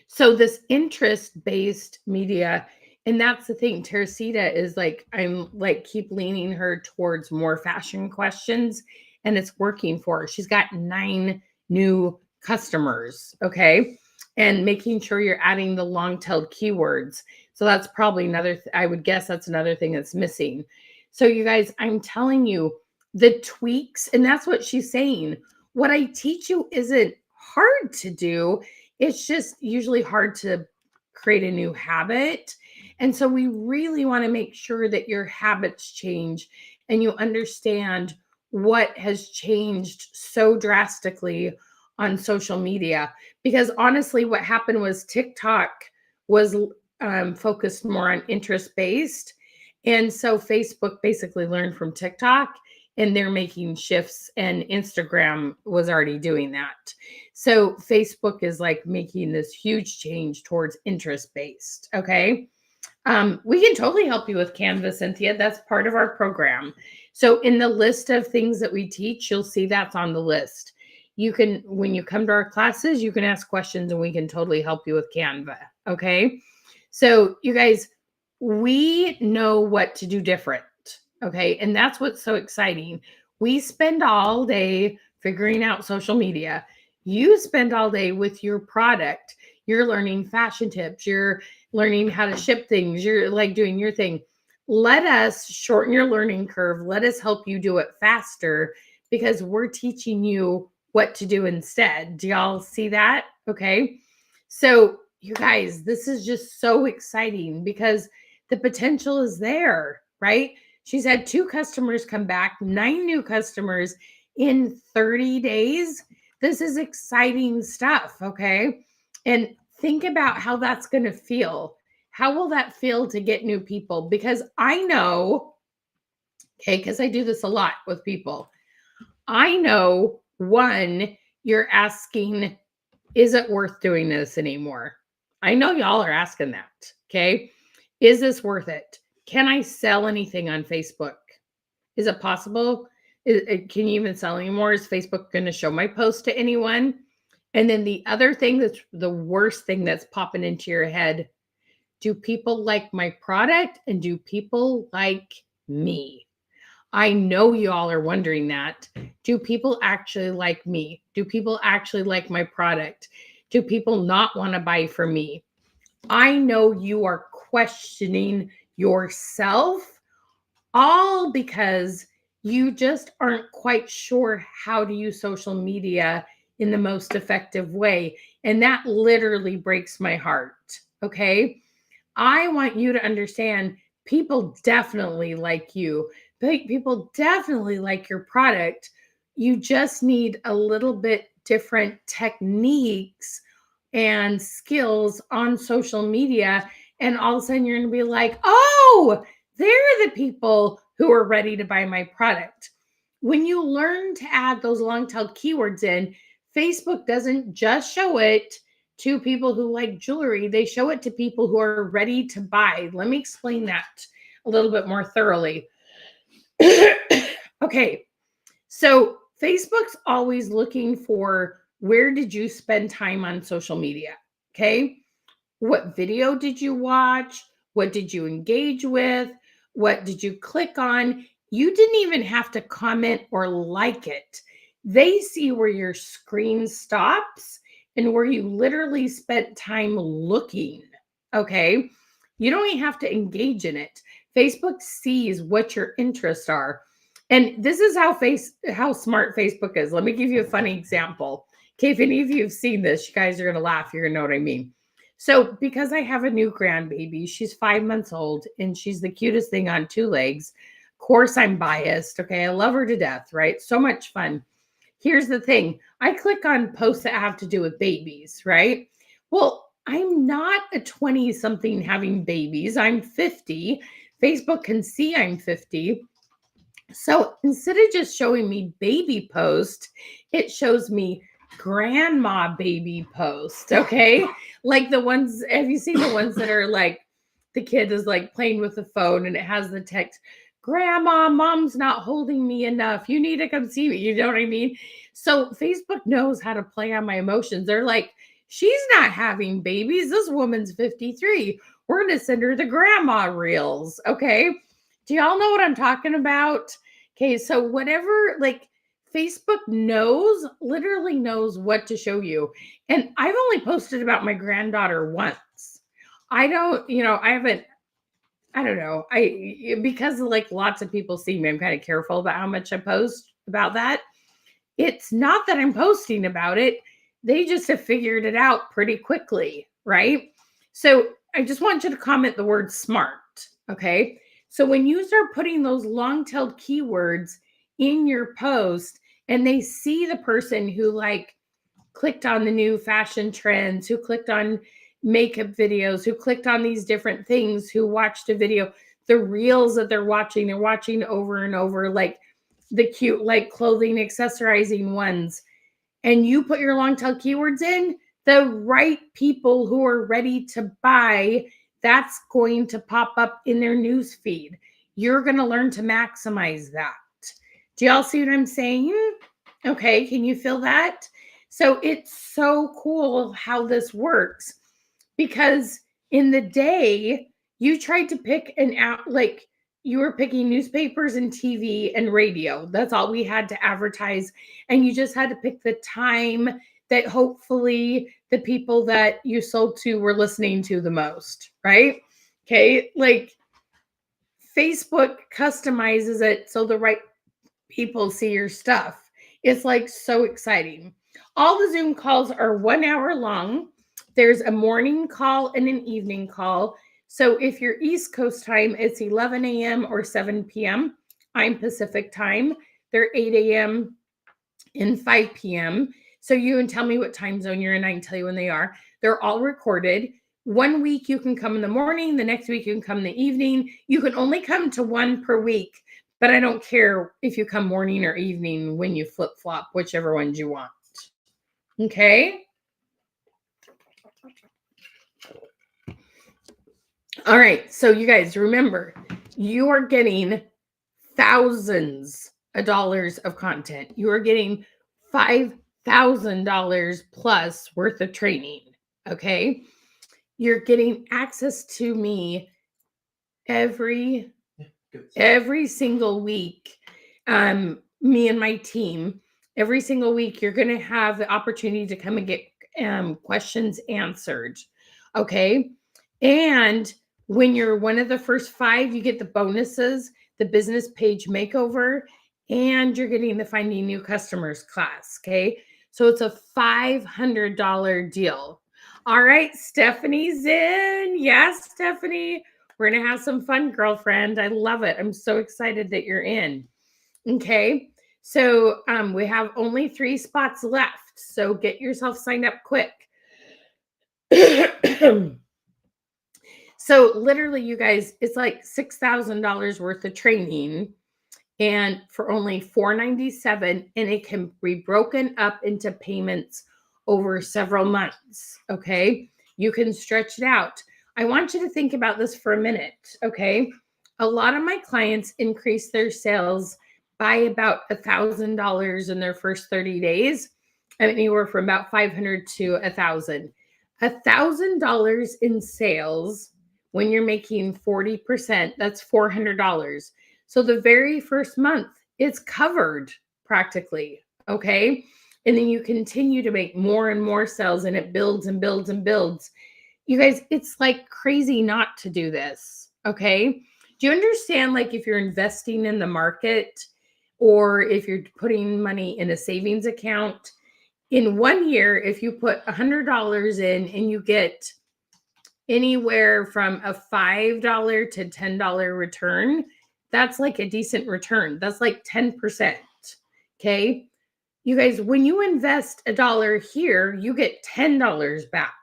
So this interest-based media, and that's the thing. Teresita is like, I'm like keep leaning her towards more fashion questions, and it's working for her. She's got 9 new customers, okay? And making sure you're adding the long-tailed keywords. So that's probably I would guess that's another thing that's missing. So you guys, I'm telling you, the tweaks, and that's what she's saying. What I teach you isn't hard to do. It's just usually hard to create a new habit. And so we really want to make sure that your habits change and you understand what has changed so drastically on social media. Because honestly, what happened was TikTok was focused more on interest based. And so Facebook basically learned from TikTok and they're making shifts, and Instagram was already doing that. So Facebook is like making this huge change towards interest based. Okay. We can totally help you with Canva, Cynthia. That's part of our program. So in the list of things that we teach, you'll see that's on the list. You can, when you come to our classes, you can ask questions and we can totally help you with Canva. Okay. So you guys, we know what to do different. Okay. And that's what's so exciting. We spend all day figuring out social media. You spend all day with your product. You're learning fashion tips. You're learning how to ship things. You're like doing your thing. Let us shorten your learning curve. Let us help you do it faster because we're teaching you what to do instead. Do y'all see that? Okay. So you guys, this is just so exciting because the potential is there, right? She's had 2 customers come back, 9 new customers in 30 days. This is exciting stuff, okay? And think about how that's going to feel. How will that feel to get new people? Because I know, okay, because I do this a lot with people. I know, one, you're asking, is it worth doing this anymore? I know y'all are asking that, okay? Is this worth it? Can I sell anything on Facebook? Is it possible? Can you even sell anymore? Is Facebook going to show my post to anyone? And then the other thing that's the worst thing that's popping into your head, Do people like my product? And do people like me? I know y'all are wondering that. Do people actually like me? Do people actually like my product? Do people not want to buy from me? I know you are questioning yourself, all because you just aren't quite sure how to use social media in the most effective way. And that literally breaks my heart. Okay. I want you to understand people definitely like you. People definitely like your product. You just need a little bit different techniques and skills on social media. And all of a sudden, you're going to be like, oh, they're the people who are ready to buy my product. When you learn to add those long tailed keywords in, Facebook doesn't just show it to people who like jewelry, they show it to people who are ready to buy. Let me explain that a little bit more thoroughly. Okay, so Facebook's always looking for where did you spend time on social media? Okay, what video did you watch? What did you engage with? What did you click on? You didn't even have to comment or like it. They see where your screen stops and where you literally spent time looking. Okay. You don't even have to engage in it. Facebook sees what your interests are. And this is how smart Facebook is. Let me give you a funny example. Okay, if any of you have seen this, you guys are going to laugh. You're going to know what I mean. So, because I have a new grandbaby, she's 5 months old and she's the cutest thing on two legs. Of course, I'm biased. Okay. I love her to death, right? So much fun. Here's the thing, I click on posts that have to do with babies, right? Well, I'm not a 20 something having babies. I'm 50. Facebook can see I'm 50. So instead of just showing me baby post, it shows me grandma baby post. Okay. Like the ones, have you seen the ones that are like the kid is like playing with the phone and it has the text, Grandma, mom's not holding me enough. You need to come see me. You know what I mean? So Facebook knows how to play on my emotions. They're like, she's not having babies. This woman's 53. We're going to send her the grandma reels. Okay. Do y'all know what I'm talking about? Okay, so whatever, like Facebook knows, literally knows what to show you. And I've only posted about my granddaughter once. I don't, I don't know. Because like lots of people see me, I'm kind of careful about how much I post about that. It's not that I'm posting about it. They just have figured it out pretty quickly, right? So I just want you to comment the word smart, okay? So when you start putting those long-tailed keywords in your post and they see the person who like clicked on the new fashion trends, who clicked on makeup videos, who clicked on these different things, who watched a video, the reels that they're watching over and over, like the cute, like clothing accessorizing ones. And you put your long tail keywords in, the right people who are ready to buy, that's going to pop up in their news feed. You're going to learn to maximize that. Do y'all see what I'm saying? Okay, can you feel that? So it's so cool how this works because in the day, you tried to pick an out, like you were picking newspapers and TV and radio. That's all we had to advertise. And you just had to pick the time that hopefully the people that you sold to were listening to the most, right? Okay, like Facebook customizes it so the right people see your stuff. It's like so exciting. All the Zoom calls are 1 hour long. There's a morning call and an evening call. So if you're East Coast time, it's 11 a.m. or 7 p.m. I'm Pacific time. They're 8 a.m. and 5 p.m. So you can tell me what time zone you're in. I can tell you when they are. They're all recorded. 1 week you can come in the morning. The next week you can come in the evening. You can only come to one per week. But I don't care if you come morning or evening when you flip flop, whichever ones you want. Okay. All right. So you guys remember, you are getting thousands of dollars of content. You are getting $5,000 plus worth of training. Okay. you're getting access to me every Good. single week. Me and my team, every single week, you're going to have the opportunity to come and get questions answered. Okay. And when you're one of the first 5, you get the bonuses, the business page makeover, and you're getting the finding new customers class. Okay. So it's a $500 deal. All right. Stephanie's in. Yes, Stephanie. We're going to have some fun, girlfriend. I love it. I'm so excited that you're in. Okay. So we have only 3 spots left. So get yourself signed up quick. So literally, you guys, it's like $6,000 worth of training, and for only $497, and it can be broken up into payments over several months. Okay. You can stretch it out. I want you to think about this for a minute. Okay. A lot of my clients increase their sales by about $1,000 in their first 30 days, anywhere from about 500 to 1,000. $1,000 in sales when you're making 40%, that's $400. So the very first month, it's covered practically. Okay. And then you continue to make more and more sales, and it builds and builds and builds. You guys, it's like crazy not to do this. Okay. Do you understand? Like, if you're investing in the market, or if you're putting money in a savings account, in 1 year, if you put $100 in and you get anywhere from a $5 to $10 return, that's like a decent return. That's like 10%. Okay. You guys, when you invest $1 here, you get $10 back.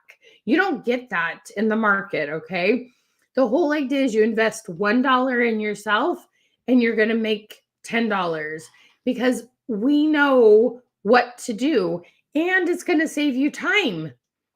You don't get that in the market. Okay. The whole idea is you invest $1 in yourself, and you're going to make $10, because we know what to do, and it's going to save you time.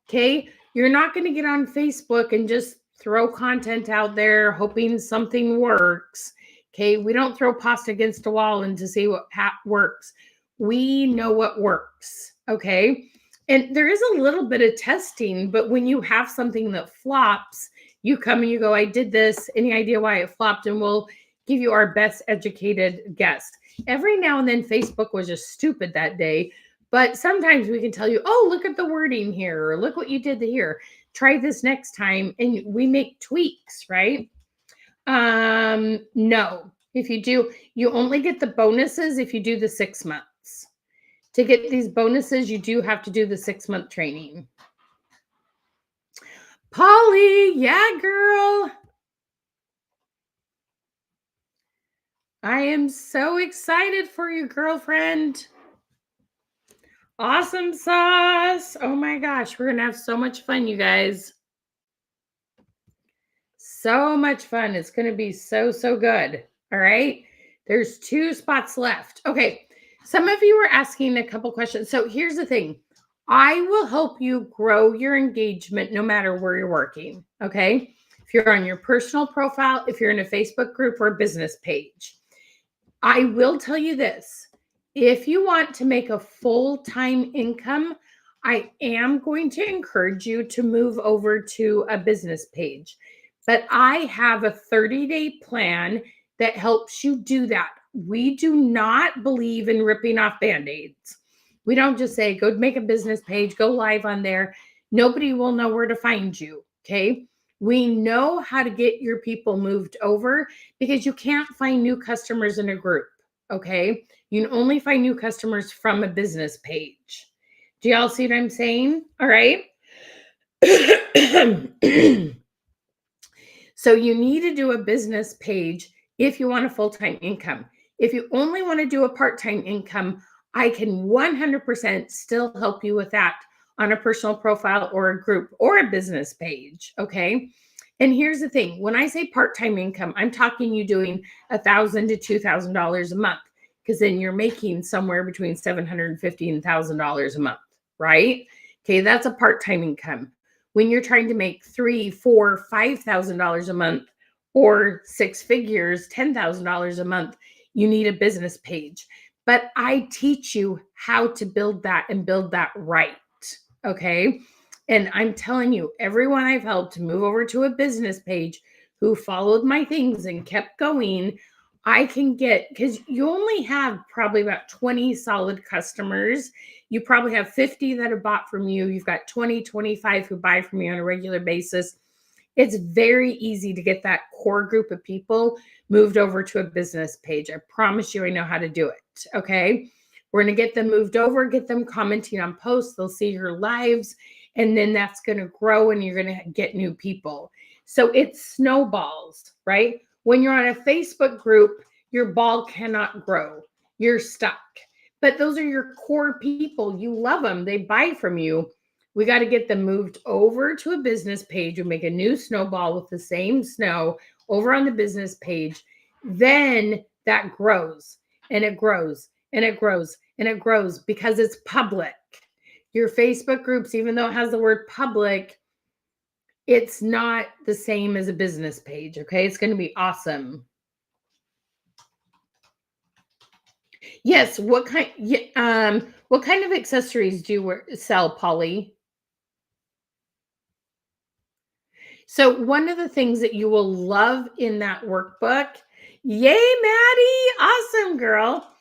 Okay. You're not going to get on Facebook and just throw content out there hoping something works. Okay. We don't throw pasta against a wall and to see what works. We know what works. Okay. And there is a little bit of testing, but when you have something that flops, you come and you go, I did this. Any idea why it flopped? And we'll give you our best educated guess. Every now and then, Facebook was just stupid that day. But sometimes we can tell you, oh, look at the wording here, or look what you did here. Try this next time. And we make tweaks, right? No. If you do, you only get the bonuses if you do the 6 months. To get these bonuses, you do have to do the 6-month training. Polly, yeah, girl. I am so excited for you, girlfriend. Awesome sauce. Oh my gosh, we're going to have so much fun, you guys. So much fun. It's going to be so, so good. All right. There's 2 spots left. Okay. Some of you were asking a couple questions. So here's the thing. I will help you grow your engagement no matter where you're working. Okay. If you're on your personal profile, if you're in a Facebook group or a business page, I will tell you this. If you want to make a full-time income, I am going to encourage you to move over to a business page. But I have a 30-day plan that helps you do that. We do not believe in ripping off Band-Aids. We don't just say, go make a business page, go live on there. Nobody will know where to find you, okay? We know how to get your people moved over, because you can't find new customers in a group, okay? You can only find new customers from a business page. Do y'all see what I'm saying? All right. So you need to do a business page if you want a full-time income. If you only want to do a part-time income, I can 100% still help you with that on a personal profile or a group or a business page, okay? And here's the thing. When I say part-time income, I'm talking you doing $1,000 to $2,000 a month, because then you're making somewhere between $750 and $1,000 a month, right? Okay, that's a part-time income. When you're trying to make $3,000, $4,000, $5,000 a month, or 6 figures, $10,000 a month, you need a business page. But I teach you how to build that and build that right. Okay. And I'm telling you, everyone I've helped move over to a business page who followed my things and kept going, I can get, because you only have probably about 20 solid customers. You probably have 50 that have bought from you. You've got 20, 25 who buy from you on a regular basis. It's very easy to get that core group of people moved over to a business page. I promise you, I know how to do it. Okay. We're going to get them moved over, get them commenting on posts. They'll see your lives, and then that's going to grow and you're going to get new people. So it snowballs, right? When you're on a Facebook group, your ball cannot grow. You're stuck. But those are your core people. You love them. They buy from you. We got to get them moved over to a business page. We make a new snowball with the same snow over on the business page. Then that grows and it grows and it grows and it grows because it's public. Your Facebook groups, even though it has the word public, it's not the same as a business page. Okay. It's going to be awesome. Yes. What kind of accessories do you sell, Polly? So one of the things that you will love in that workbook, yay, Maddie, awesome girl.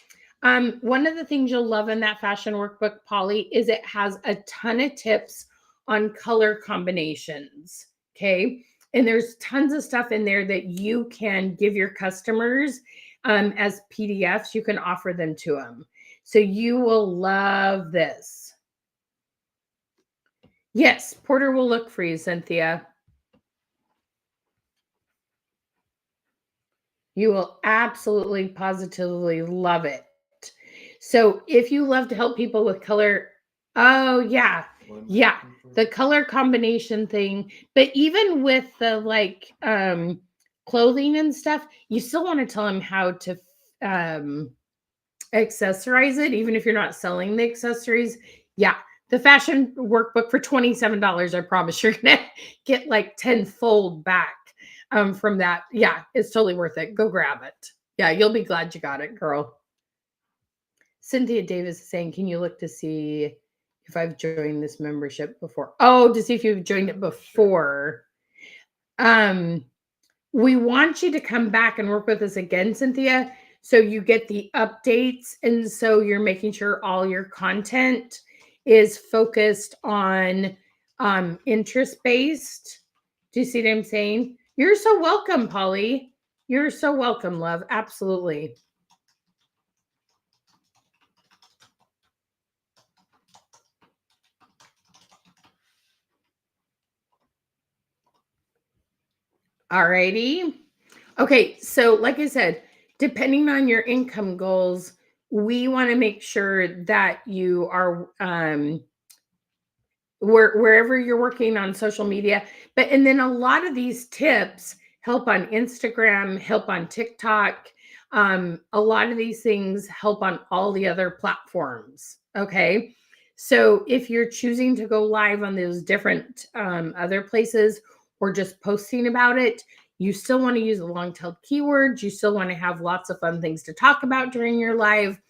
One of the things you'll love in that fashion workbook, Polly, is it has a ton of tips on color combinations. Okay. And there's tons of stuff in there that you can give your customers as PDFs. You can offer them to them. So you will love this. Yes, Porter will look for you, Cynthia. You will absolutely, positively love it. So if you love to help people with color, oh yeah, yeah, the color combination thing. But even with the like clothing and stuff, you still want to tell them how to accessorize it, even if you're not selling the accessories. Yeah, the fashion workbook for $27, I promise you're gonna get like tenfold back from that. Yeah, it's totally worth it. Go grab it. Yeah, you'll be glad you got it, girl. Cynthia Davis is saying, can you look to see if I've joined this membership before? Oh, to see if you've joined it before. We want you to come back and work with us again, Cynthia, so you get the updates. And so you're making sure all your content is focused on interest-based. Do you see what I'm saying? You're so welcome, Polly. You're so welcome, love. Absolutely. All righty. Okay, so like I said, depending on your income goals, we want to make sure that you are wherever you're working on social media. And then a lot of these tips help on Instagram, help on TikTok. A lot of these things help on all the other platforms. Okay. So if you're choosing to go live on those different other places or just posting about it, you still want to use the long-tailed keywords. You still want to have lots of fun things to talk about during your live.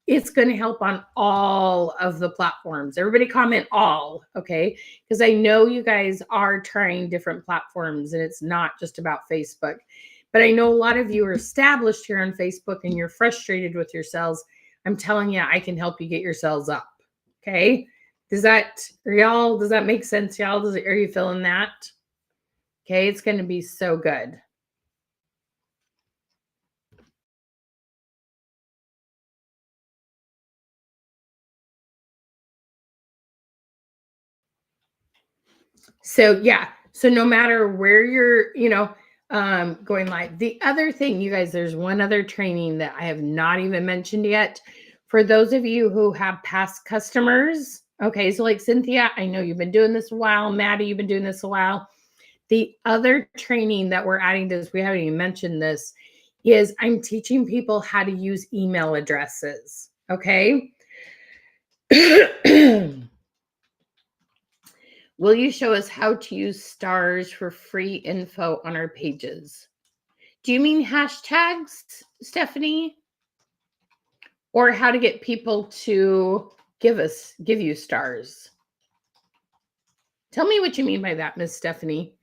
It's going to help on all of the platforms. Everybody comment all, okay? Because I know you guys are trying different platforms and it's not just about Facebook. But I know a lot of you are established here on Facebook and you're frustrated with yourselves. I'm telling you, I can help you get yourselves up, okay? Does that make sense, y'all? Are you feeling that? Okay, it's going to be so good. So yeah, so no matter where you're, going live. The other thing, you guys, there's one other training that I have not even mentioned yet. For those of you who have past customers, okay, so like Cynthia, I know you've been doing this a while. Maddie, you've been doing this a while. The other training that we're adding to this, we haven't even mentioned this, is I'm teaching people how to use email addresses. Okay. Will you show us how to use stars for free info on our pages? Do you mean hashtags, Stephanie? Or how to get people to give you stars? Tell me what you mean by that, Miss Stephanie.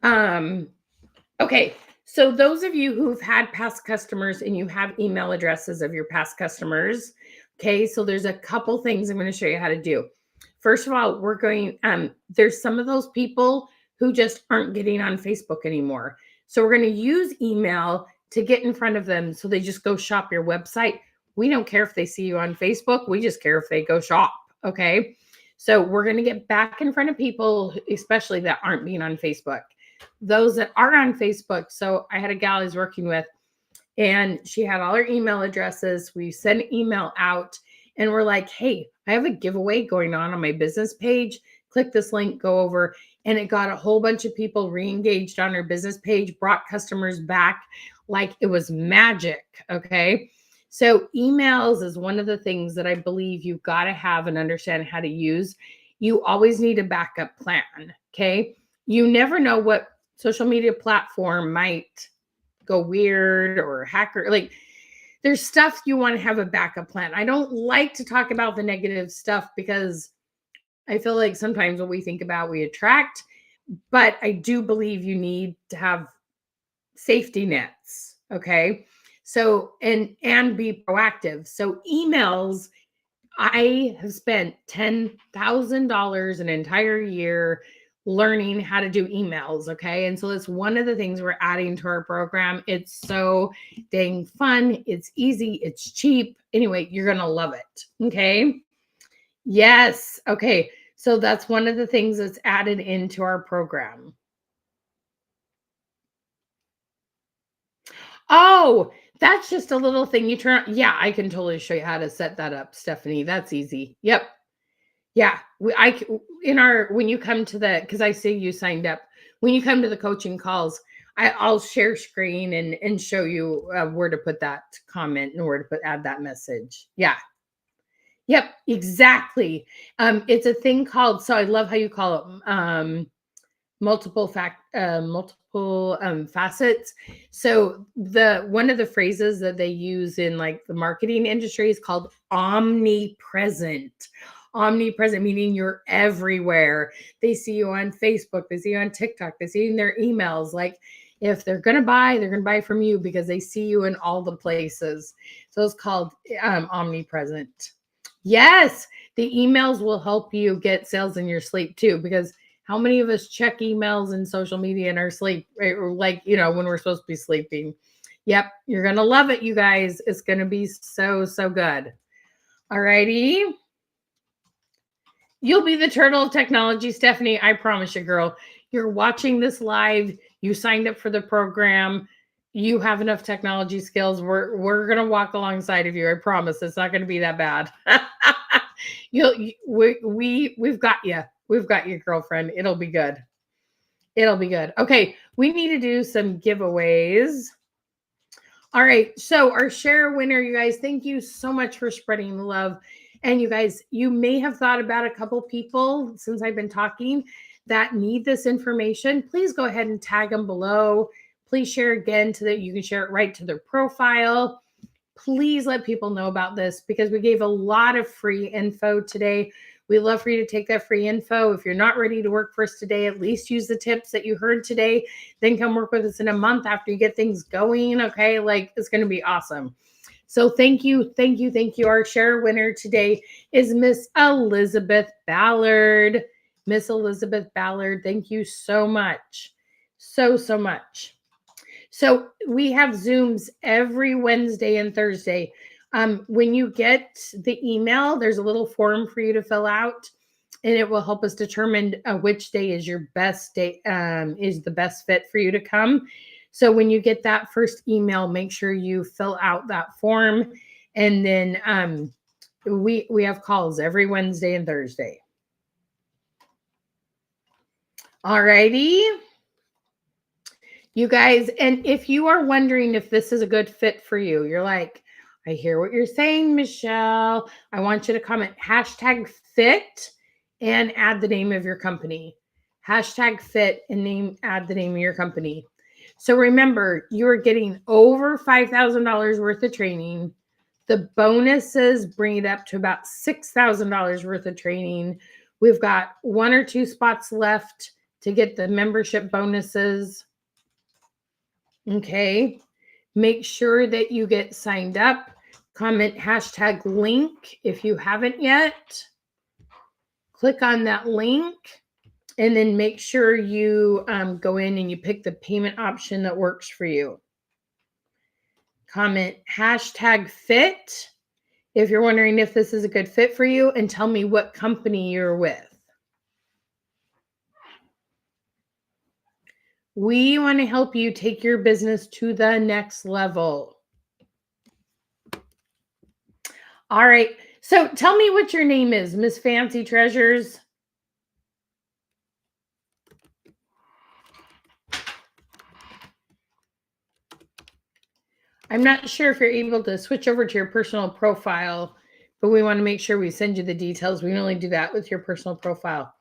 Okay, so those of you who've had past customers and you have email addresses of your past customers, okay, so there's a couple things I'm going to show you how to do. First of all, we're going, there's some of those people who just aren't getting on Facebook anymore. So we're going to use email to get in front of them so they just go shop your website. We don't care if they see you on Facebook. We just care if they go shop, okay? So we're going to get back in front of people, especially that aren't being on Facebook. Those that are on Facebook. So I had a gal I was working with, and she had all her email addresses. We sent an email out and we're like, hey, I have a giveaway going on my business page. Click this link, go over. And it got a whole bunch of people re-engaged on her business page, brought customers back like it was magic. Okay. So emails is one of the things that I believe you've got to have and understand how to use. You always need a backup plan. Okay. You never know what social media platform might go weird or hacker. Like there's stuff you want to have a backup plan. I don't like to talk about the negative stuff because I feel like sometimes what we think about, we attract, but I do believe you need to have safety nets. Okay. So, and be proactive. So emails, I have spent $10,000 an entire year learning how to do emails. Okay. And so that's one of the things we're adding to our program. It's so dang fun. It's easy. It's cheap. Anyway, you're going to love it. Okay. Yes. Okay. So that's one of the things that's added into our program. Oh, that's just a little thing you turn on. Yeah, I can totally show you how to set that up, Stephanie. That's easy. Yep. Yeah. When you come to because I see you signed up, when you come to the coaching calls, I'll share screen and show you where to put that comment and where to add that message. Yeah. Yep, exactly. It's a thing called, so I love how you call it multiple facets. So one of the phrases that they use in like the marketing industry is called omnipresent. Omnipresent, meaning you're everywhere. They see you on Facebook, they see you on TikTok, they see you in their emails. Like if they're going to buy from you because they see you in all the places. So it's called omnipresent. Yes, the emails will help you get sales in your sleep too, because how many of us check emails and social media in our sleep, right? Or like, when we're supposed to be sleeping? Yep, you're going to love it, you guys. It's going to be so, so good. All righty. You'll be the turtle of technology, Stephanie. I promise you, girl. You're watching this live. You signed up for the program. You have enough technology skills. We're going to walk alongside of you. I promise. It's not going to be that bad. We've got you. We've got you, girlfriend. It'll be good. It'll be good. Okay. We need to do some giveaways. All right. So our share winner, you guys, thank you so much for spreading the love. And you guys, you may have thought about a couple people since I've been talking that need this information. Please go ahead and tag them below. Please share again so that you can share it right to their profile. Please let people know about this because we gave a lot of free info today. We love for you to take that free info. If you're not ready to work for us today, at least use the tips that you heard today. Then come work with us in a month after you get things going. Okay. Like it's going to be awesome. So thank you. Thank you. Thank you. Our share winner today is Miss Elizabeth Ballard. Miss Elizabeth Ballard. Thank you so much. So much. So we have Zooms every Wednesday and Thursday. When you get the email, there's a little form for you to fill out, and it will help us determine which day is your best day, is the best fit for you to come. So when you get that first email, make sure you fill out that form, and then we have calls every Wednesday and Thursday. All righty. You guys, and if you are wondering if this is a good fit for you, you're like, I hear what you're saying, Michelle. I want you to comment #fit and add the name of your company. #fit and add the name of your company. So remember, you are getting over $5,000 worth of training. The bonuses bring it up to about $6,000 worth of training We've got 1 or 2 spots left to get the membership bonuses. Okay. Make sure that you get signed up. Comment hashtag link if you haven't yet. Click on that link and then make sure you go in and you pick the payment option that works for you. Comment hashtag fit if you're wondering if this is a good fit for you, and tell me what company you're with. We want to help you take your business to the next level. All right. So tell me what your name is, Miss Fancy Treasures. I'm not sure if you're able to switch over to your personal profile, but we want to make sure we send you the details. We can only do that with your personal profile.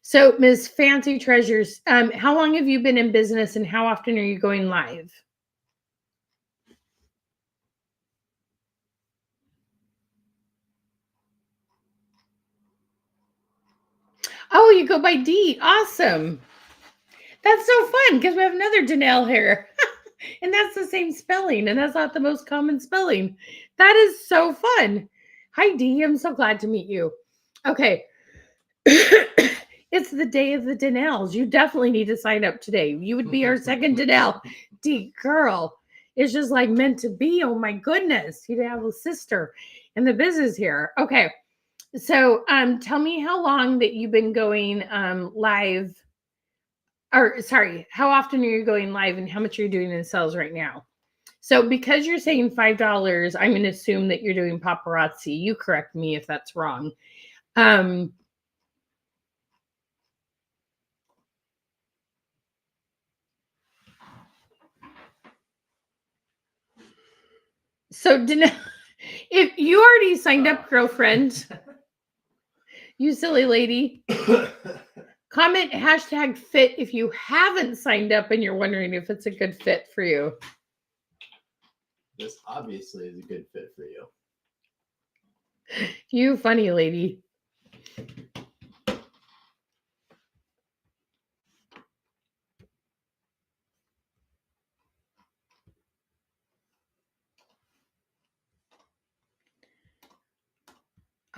So, Ms. Fancy Treasures, how long have you been in business and how often are you going live? Oh, you go by D. Awesome. That's so fun because we have another Danelle here. And that's the same spelling, and that's not the most common spelling. That is so fun. Hi, Dee. I'm so glad to meet you. Okay. It's the day of the Danelles. You definitely need to sign up today. You would be our second Danelle. Dee, girl. It's just like meant to be. Oh my goodness. You'd have a sister in the business here. Okay. So tell me how long that you've been going live. Or sorry, how often are you going live and how much are you doing in sales right now? So because you're saying $5, I'm going to assume that you're doing paparazzi. You correct me if that's wrong. So if you already signed up, girlfriend, you silly lady, comment hashtag fit if you haven't signed up and you're wondering if it's a good fit for you. This obviously is a good fit for you. You funny lady.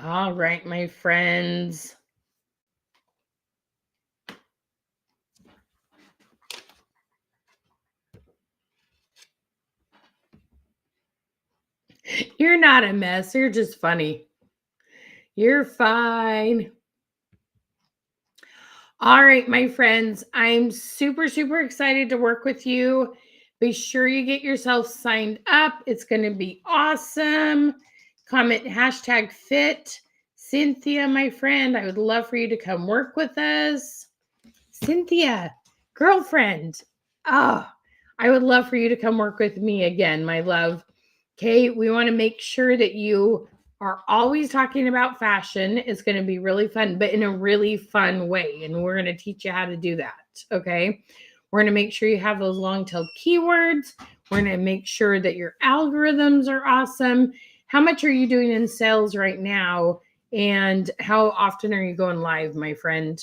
All right, my friends. You're not a mess. You're just funny. You're fine. All right, my friends. I'm super, super excited to work with you. Be sure you get yourself signed up. It's going to be awesome. Comment hashtag fit. Cynthia, my friend, I would love for you to come work with us. Cynthia, girlfriend. Oh, I would love for you to come work with me again, my love. Okay, we want to make sure that you are always talking about fashion. It's going to be really fun, but in a really fun way. And we're going to teach you how to do that. Okay, we're going to make sure you have those long-tailed keywords. We're going to make sure that your algorithms are awesome. How much are you doing in sales right now? And how often are you going live, my friend?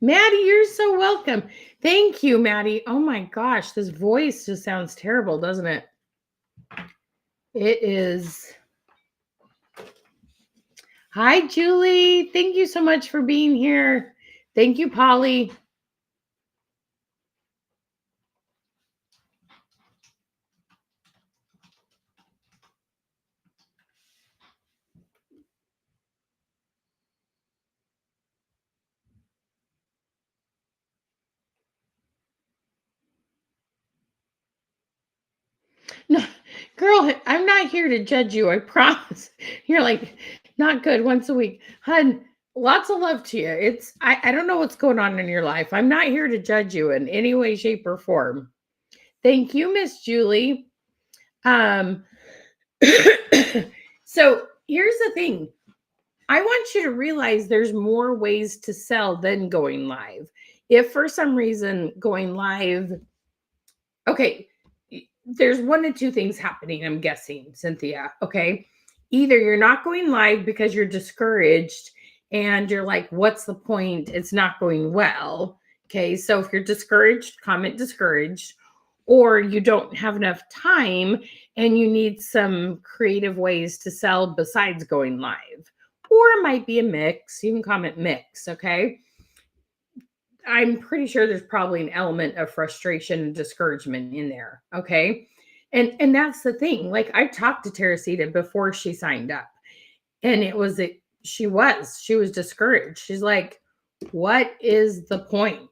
Maddie, you're so welcome. Thank you, Maddie. Oh my gosh, this voice just sounds terrible, doesn't it? It is. Hi, Julie. Thank you so much for being here. Thank you, Polly. No, girl, I'm not here to judge you. I promise. You're like, not good once a week. Hun, lots of love to you. I don't know what's going on in your life. I'm not here to judge you in any way, shape, or form. Thank you, Miss Julie. So here's the thing. I want you to realize there's more ways to sell than going live. If for some reason going live, okay, there's one of two things happening, I'm guessing, Cynthia. Okay. Either you're not going live because you're discouraged and you're like, what's the point? It's not going well. Okay. So if you're discouraged, comment discouraged, or you don't have enough time and you need some creative ways to sell besides going live. Or it might be a mix. You can comment mix. Okay. I'm pretty sure there's probably an element of frustration and discouragement in there. Okay. And that's the thing. Like I talked to Teresita before she signed up, and she was discouraged. She's like, what is the point?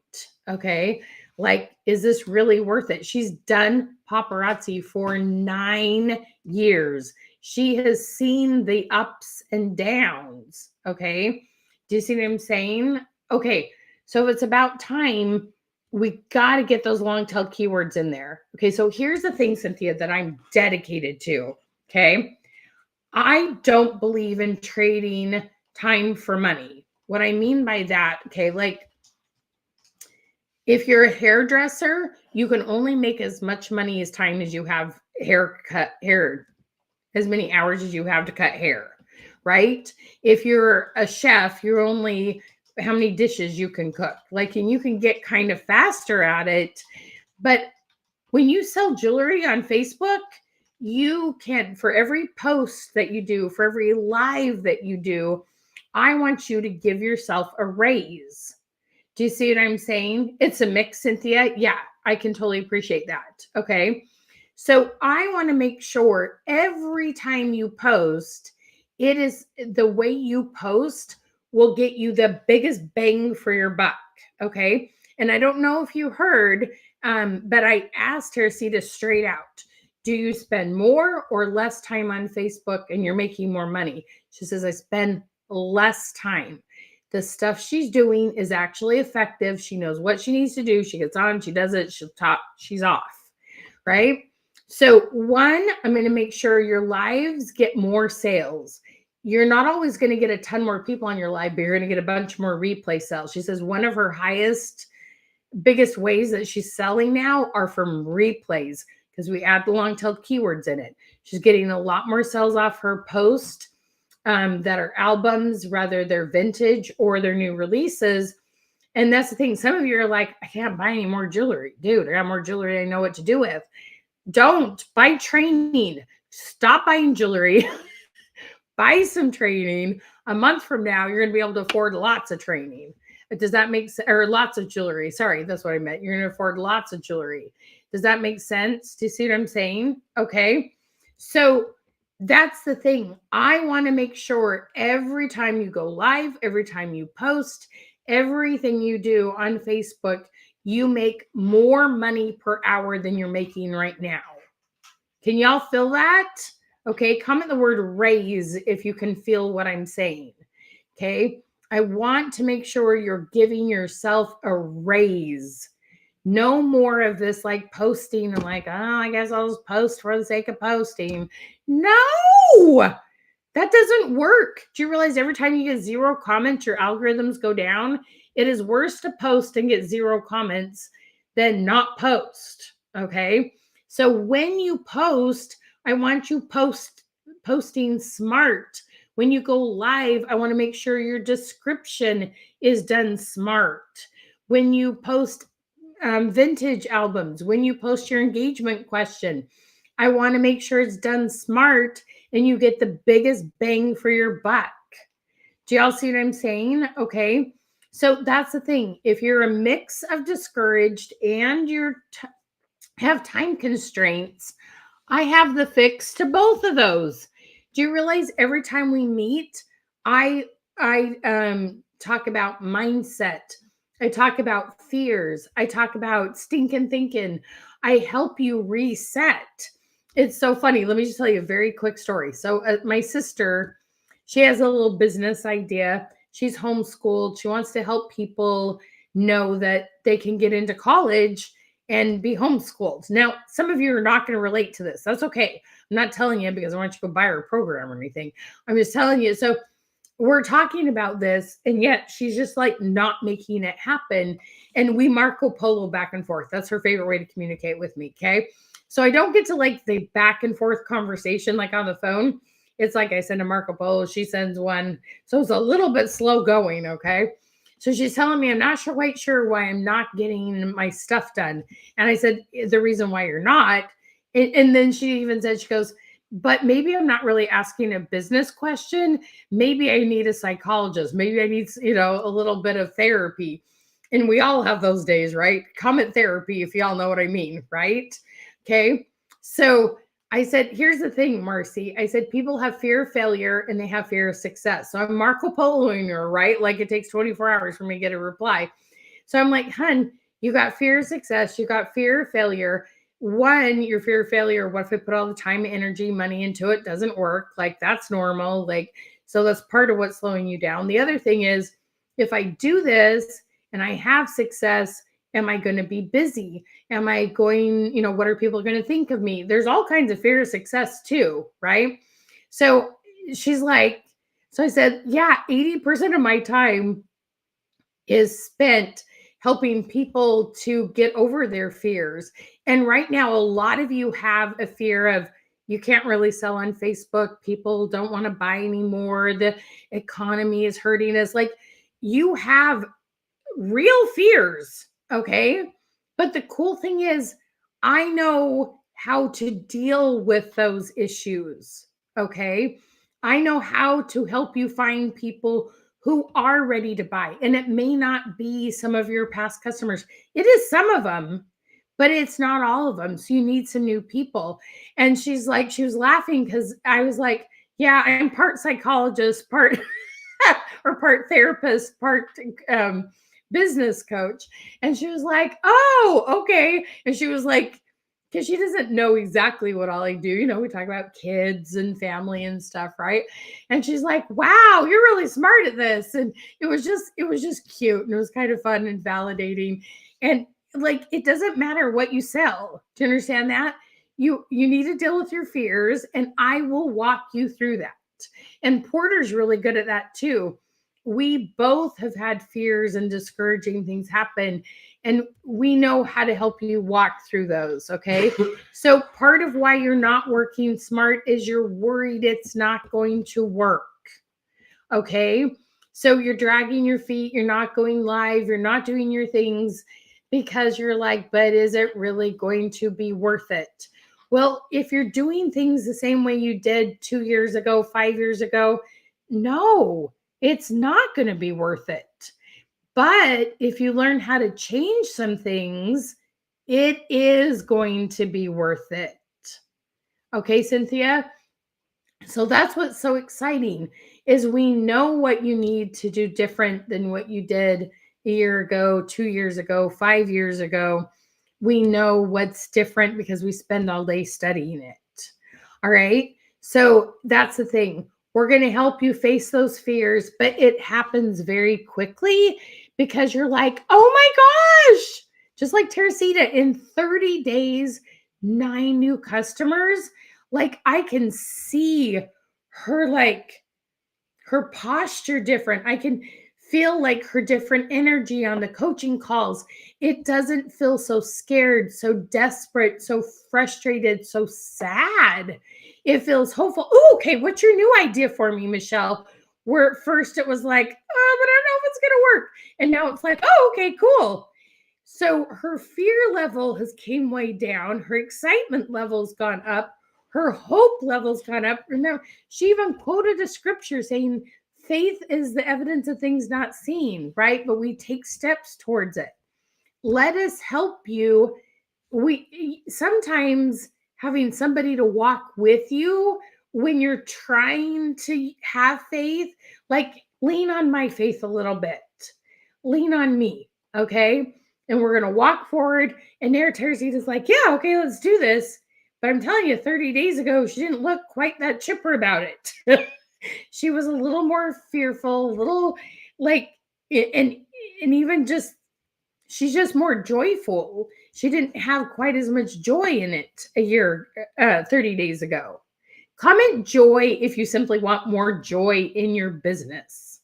Okay. Like, is this really worth it? She's done paparazzi for 9 years. She has seen the ups and downs. Okay. Do you see what I'm saying? Okay. So it's about time we got to get those long tail keywords in there. Okay. So here's the thing, Cynthia, that I'm dedicated to. Okay. I don't believe in trading time for money. What I mean by that, okay, like if you're a hairdresser, you can only make as much money as time as you have hair, as many hours as you have to cut hair, right? If you're a chef, you're only how many dishes you can cook. Like, and you can get kind of faster at it. But when you sell jewelry on Facebook, you can, for every post that you do, for every live that you do, I want you to give yourself a raise. Do you see what I'm saying? It's a mix, Cynthia. Yeah, I can totally appreciate that. Okay. So I want to make sure every time you post, it is the way you post will get you the biggest bang for your buck. Okay. And I don't know if you heard, but I asked Teresita straight out, do you spend more or less time on Facebook and you're making more money? She says, I spend less time. The stuff she's doing is actually effective. She knows what she needs to do. She gets on, she does it, she'll talk, she's off, right? So one, I'm going to make sure your lives get more sales. You're not always going to get a ton more people on your live, but you're going to get a bunch more replay sales. She says one of her biggest ways that she's selling now are from replays because we add the long-tailed keywords in it. She's getting a lot more sales off her post that are albums, rather they're vintage or they're new releases. And that's the thing. Some of you are like, I can't buy any more jewelry. Dude, I got more jewelry I know what to do with. Don't buy training. Stop buying jewelry. Buy some training. A month from now, you're going to be able to afford lots of training. Does that make sense? Or lots of jewelry. Sorry, that's what I meant. You're going to afford lots of jewelry. Does that make sense? Do you see what I'm saying? Okay. So that's the thing. I want to make sure every time you go live, every time you post, everything you do on Facebook, you make more money per hour than you're making right now. Can y'all feel that? Okay, comment the word raise if you can feel what I'm saying. Okay, I want to make sure you're giving yourself a raise. No more of this like posting and like, oh, I guess I'll just post for the sake of posting. No, that doesn't work. Do you realize every time you get 0 comments, your algorithms go down? It is worse to post and get 0 comments than not post. Okay. So when you post, I want you posting smart. When you go live, I want to make sure your description is done smart. When you post vintage albums, when you post your engagement question, I want to make sure it's done smart and you get the biggest bang for your buck. Do y'all see what I'm saying? Okay. So that's the thing. If you're a mix of discouraged and you're have time constraints, I have the fix to both of those. Do you realize every time we meet, I talk about mindset. I talk about fears. I talk about stinking thinking. I help you reset. It's so funny. Let me just tell you a very quick story. So my sister, she has a little business idea. She's homeschooled. She wants to help people know that they can get into college and be homeschooled. Now, some of you are not going to relate to this. That's okay. I'm not telling you because I want you to go buy her program or anything. I'm just telling you. So we're talking about this, and yet she's just like not making it happen. And we Marco Polo back and forth. That's her favorite way to communicate with me. Okay. So I don't get to like the back and forth conversation like on the phone. It's like I send a Marco Polo, she sends one. So it's a little bit slow going, okay? So she's telling me, I'm not quite sure why I'm not getting my stuff done. And I said, the reason why you're not. And then she even said, she goes, but maybe I'm not really asking a business question. Maybe I need a psychologist. Maybe I need, a little bit of therapy. And we all have those days, right? Comment therapy, if y'all know what I mean, right? Okay. So I said, here's the thing, Marcy. I said, people have fear of failure and they have fear of success. So I'm Marco Poloing her, right? Like it takes 24 hours for me to get a reply. So I'm like, hun, you got fear of success. You got fear of failure. One, your fear of failure. What if I put all the time, energy, money into it? Doesn't work. Like that's normal. Like, so that's part of what's slowing you down. The other thing is if I do this and I have success, am I going to be busy? Am I going, what are people going to think of me? There's all kinds of fear of success too, right? So she's like, so I said, yeah, 80% of my time is spent helping people to get over their fears. And right now, a lot of you have a fear of you can't really sell on Facebook. People don't want to buy anymore. The economy is hurting us. Like you have real fears, okay? But the cool thing is, I know how to deal with those issues, okay? I know how to help you find people who are ready to buy. And it may not be some of your past customers, it is some of them, but it's not all of them. So you need some new people. And she was laughing because I was like, yeah, I'm part psychologist, part or part therapist, part business coach. And she was like, oh, okay. And she was like, because she doesn't know exactly what all I do. We talk about kids and family and stuff, right? And she's like, wow, you're really smart at this. And it was just cute. And it was kind of fun and validating. And like, it doesn't matter what you sell. Do you understand that? You need to deal with your fears, and I will walk you through that. And Porter's really good at that too. We both have had fears and discouraging things happen, and we know how to help you walk through those. Okay. So part of why you're not working smart is you're worried it's not going to work. Okay. So you're dragging your feet. You're not going live. You're not doing your things because you're like, but is it really going to be worth it? Well, if you're doing things the same way you did 2 years ago, 5 years ago, no, it's not going to be worth it. But if you learn how to change some things, it is going to be worth it. Okay, Cynthia? So that's what's so exciting is we know what you need to do different than what you did a year ago, 2 years ago, 5 years ago. We know what's different because we spend all day studying it. All right. So that's the thing. We're going to help you face those fears, but it happens very quickly because you're like, oh my gosh, just like Teresita, in 30 days, 9 new customers. Like I can see her, like her posture different. I can feel like her different energy on the coaching calls. It doesn't feel so scared, so desperate, so frustrated, so sad. It feels hopeful. Oh, okay. What's your new idea for me, Michelle? Where at first it was like, oh, but I don't know if it's going to work. And now it's like, oh, okay, cool. So her fear level has came way down. Her excitement level's gone up. Her hope level's gone up. And now she even quoted a scripture saying, faith is the evidence of things not seen, right? But we take steps towards it. Let us help you. We sometimes having somebody to walk with you when you're trying to have faith, like lean on my faith a little bit. Lean on me, okay? And we're going to walk forward. And there, Teresita's like, yeah, okay, let's do this. But I'm telling you, 30 days ago, she didn't look quite that chipper about it. She was a little more fearful, a little like, and even just, she's just more joyful. She didn't have quite as much joy in it 30 days ago. Comment joy if you simply want more joy in your business.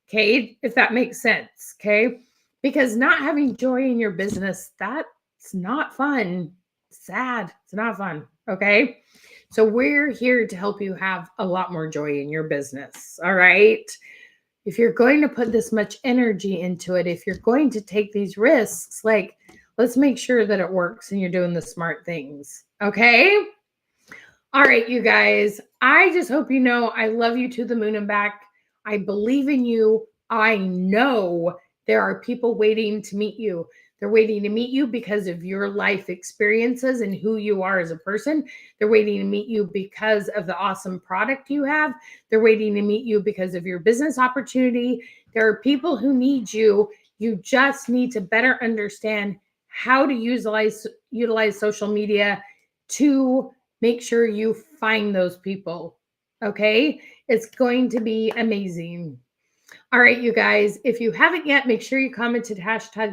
Okay. If that makes sense. Okay. Because not having joy in your business, that's not fun. It's sad. It's not fun. Okay. So we're here to help you have a lot more joy in your business. All right. If you're going to put this much energy into it, if you're going to take these risks, like, let's make sure that it works and you're doing the smart things. Okay. All right, you guys. I just hope you know I love you to the moon and back. I believe in you. I know there are people waiting to meet you. They're waiting to meet you because of your life experiences and who you are as a person. They're waiting to meet you because of the awesome product you have. They're waiting to meet you because of your business opportunity. There are people who need you. You just need to better understand how to utilize social media to make sure you find those people. Okay? It's going to be amazing. All right, you guys, if you haven't yet, make sure you commented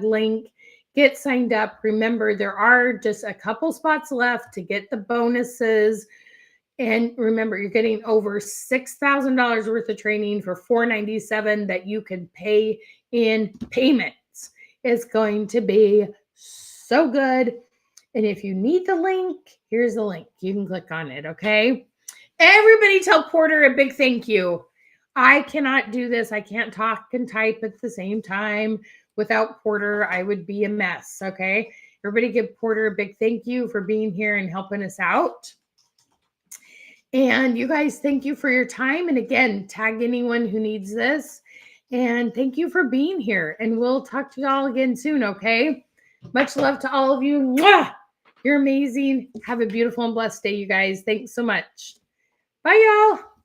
#link, get signed up. Remember, there are just a couple spots left to get the bonuses. And remember, you're getting over $6,000 worth of training for $497 that you can pay in payments. It's going to be so good. And if you need the link, here's the link. You can click on it, okay? Everybody tell Porter a big thank you. I cannot do this. I can't talk and type at the same time. Without Porter, I would be a mess, okay? Everybody give Porter a big thank you for being here and helping us out. And you guys, thank you for your time. And again, tag anyone who needs this. And thank you for being here. And we'll talk to y'all again soon, okay? Much love to all of you. Mwah! You're amazing. Have a beautiful and blessed day, you guys. Thanks so much. Bye, y'all.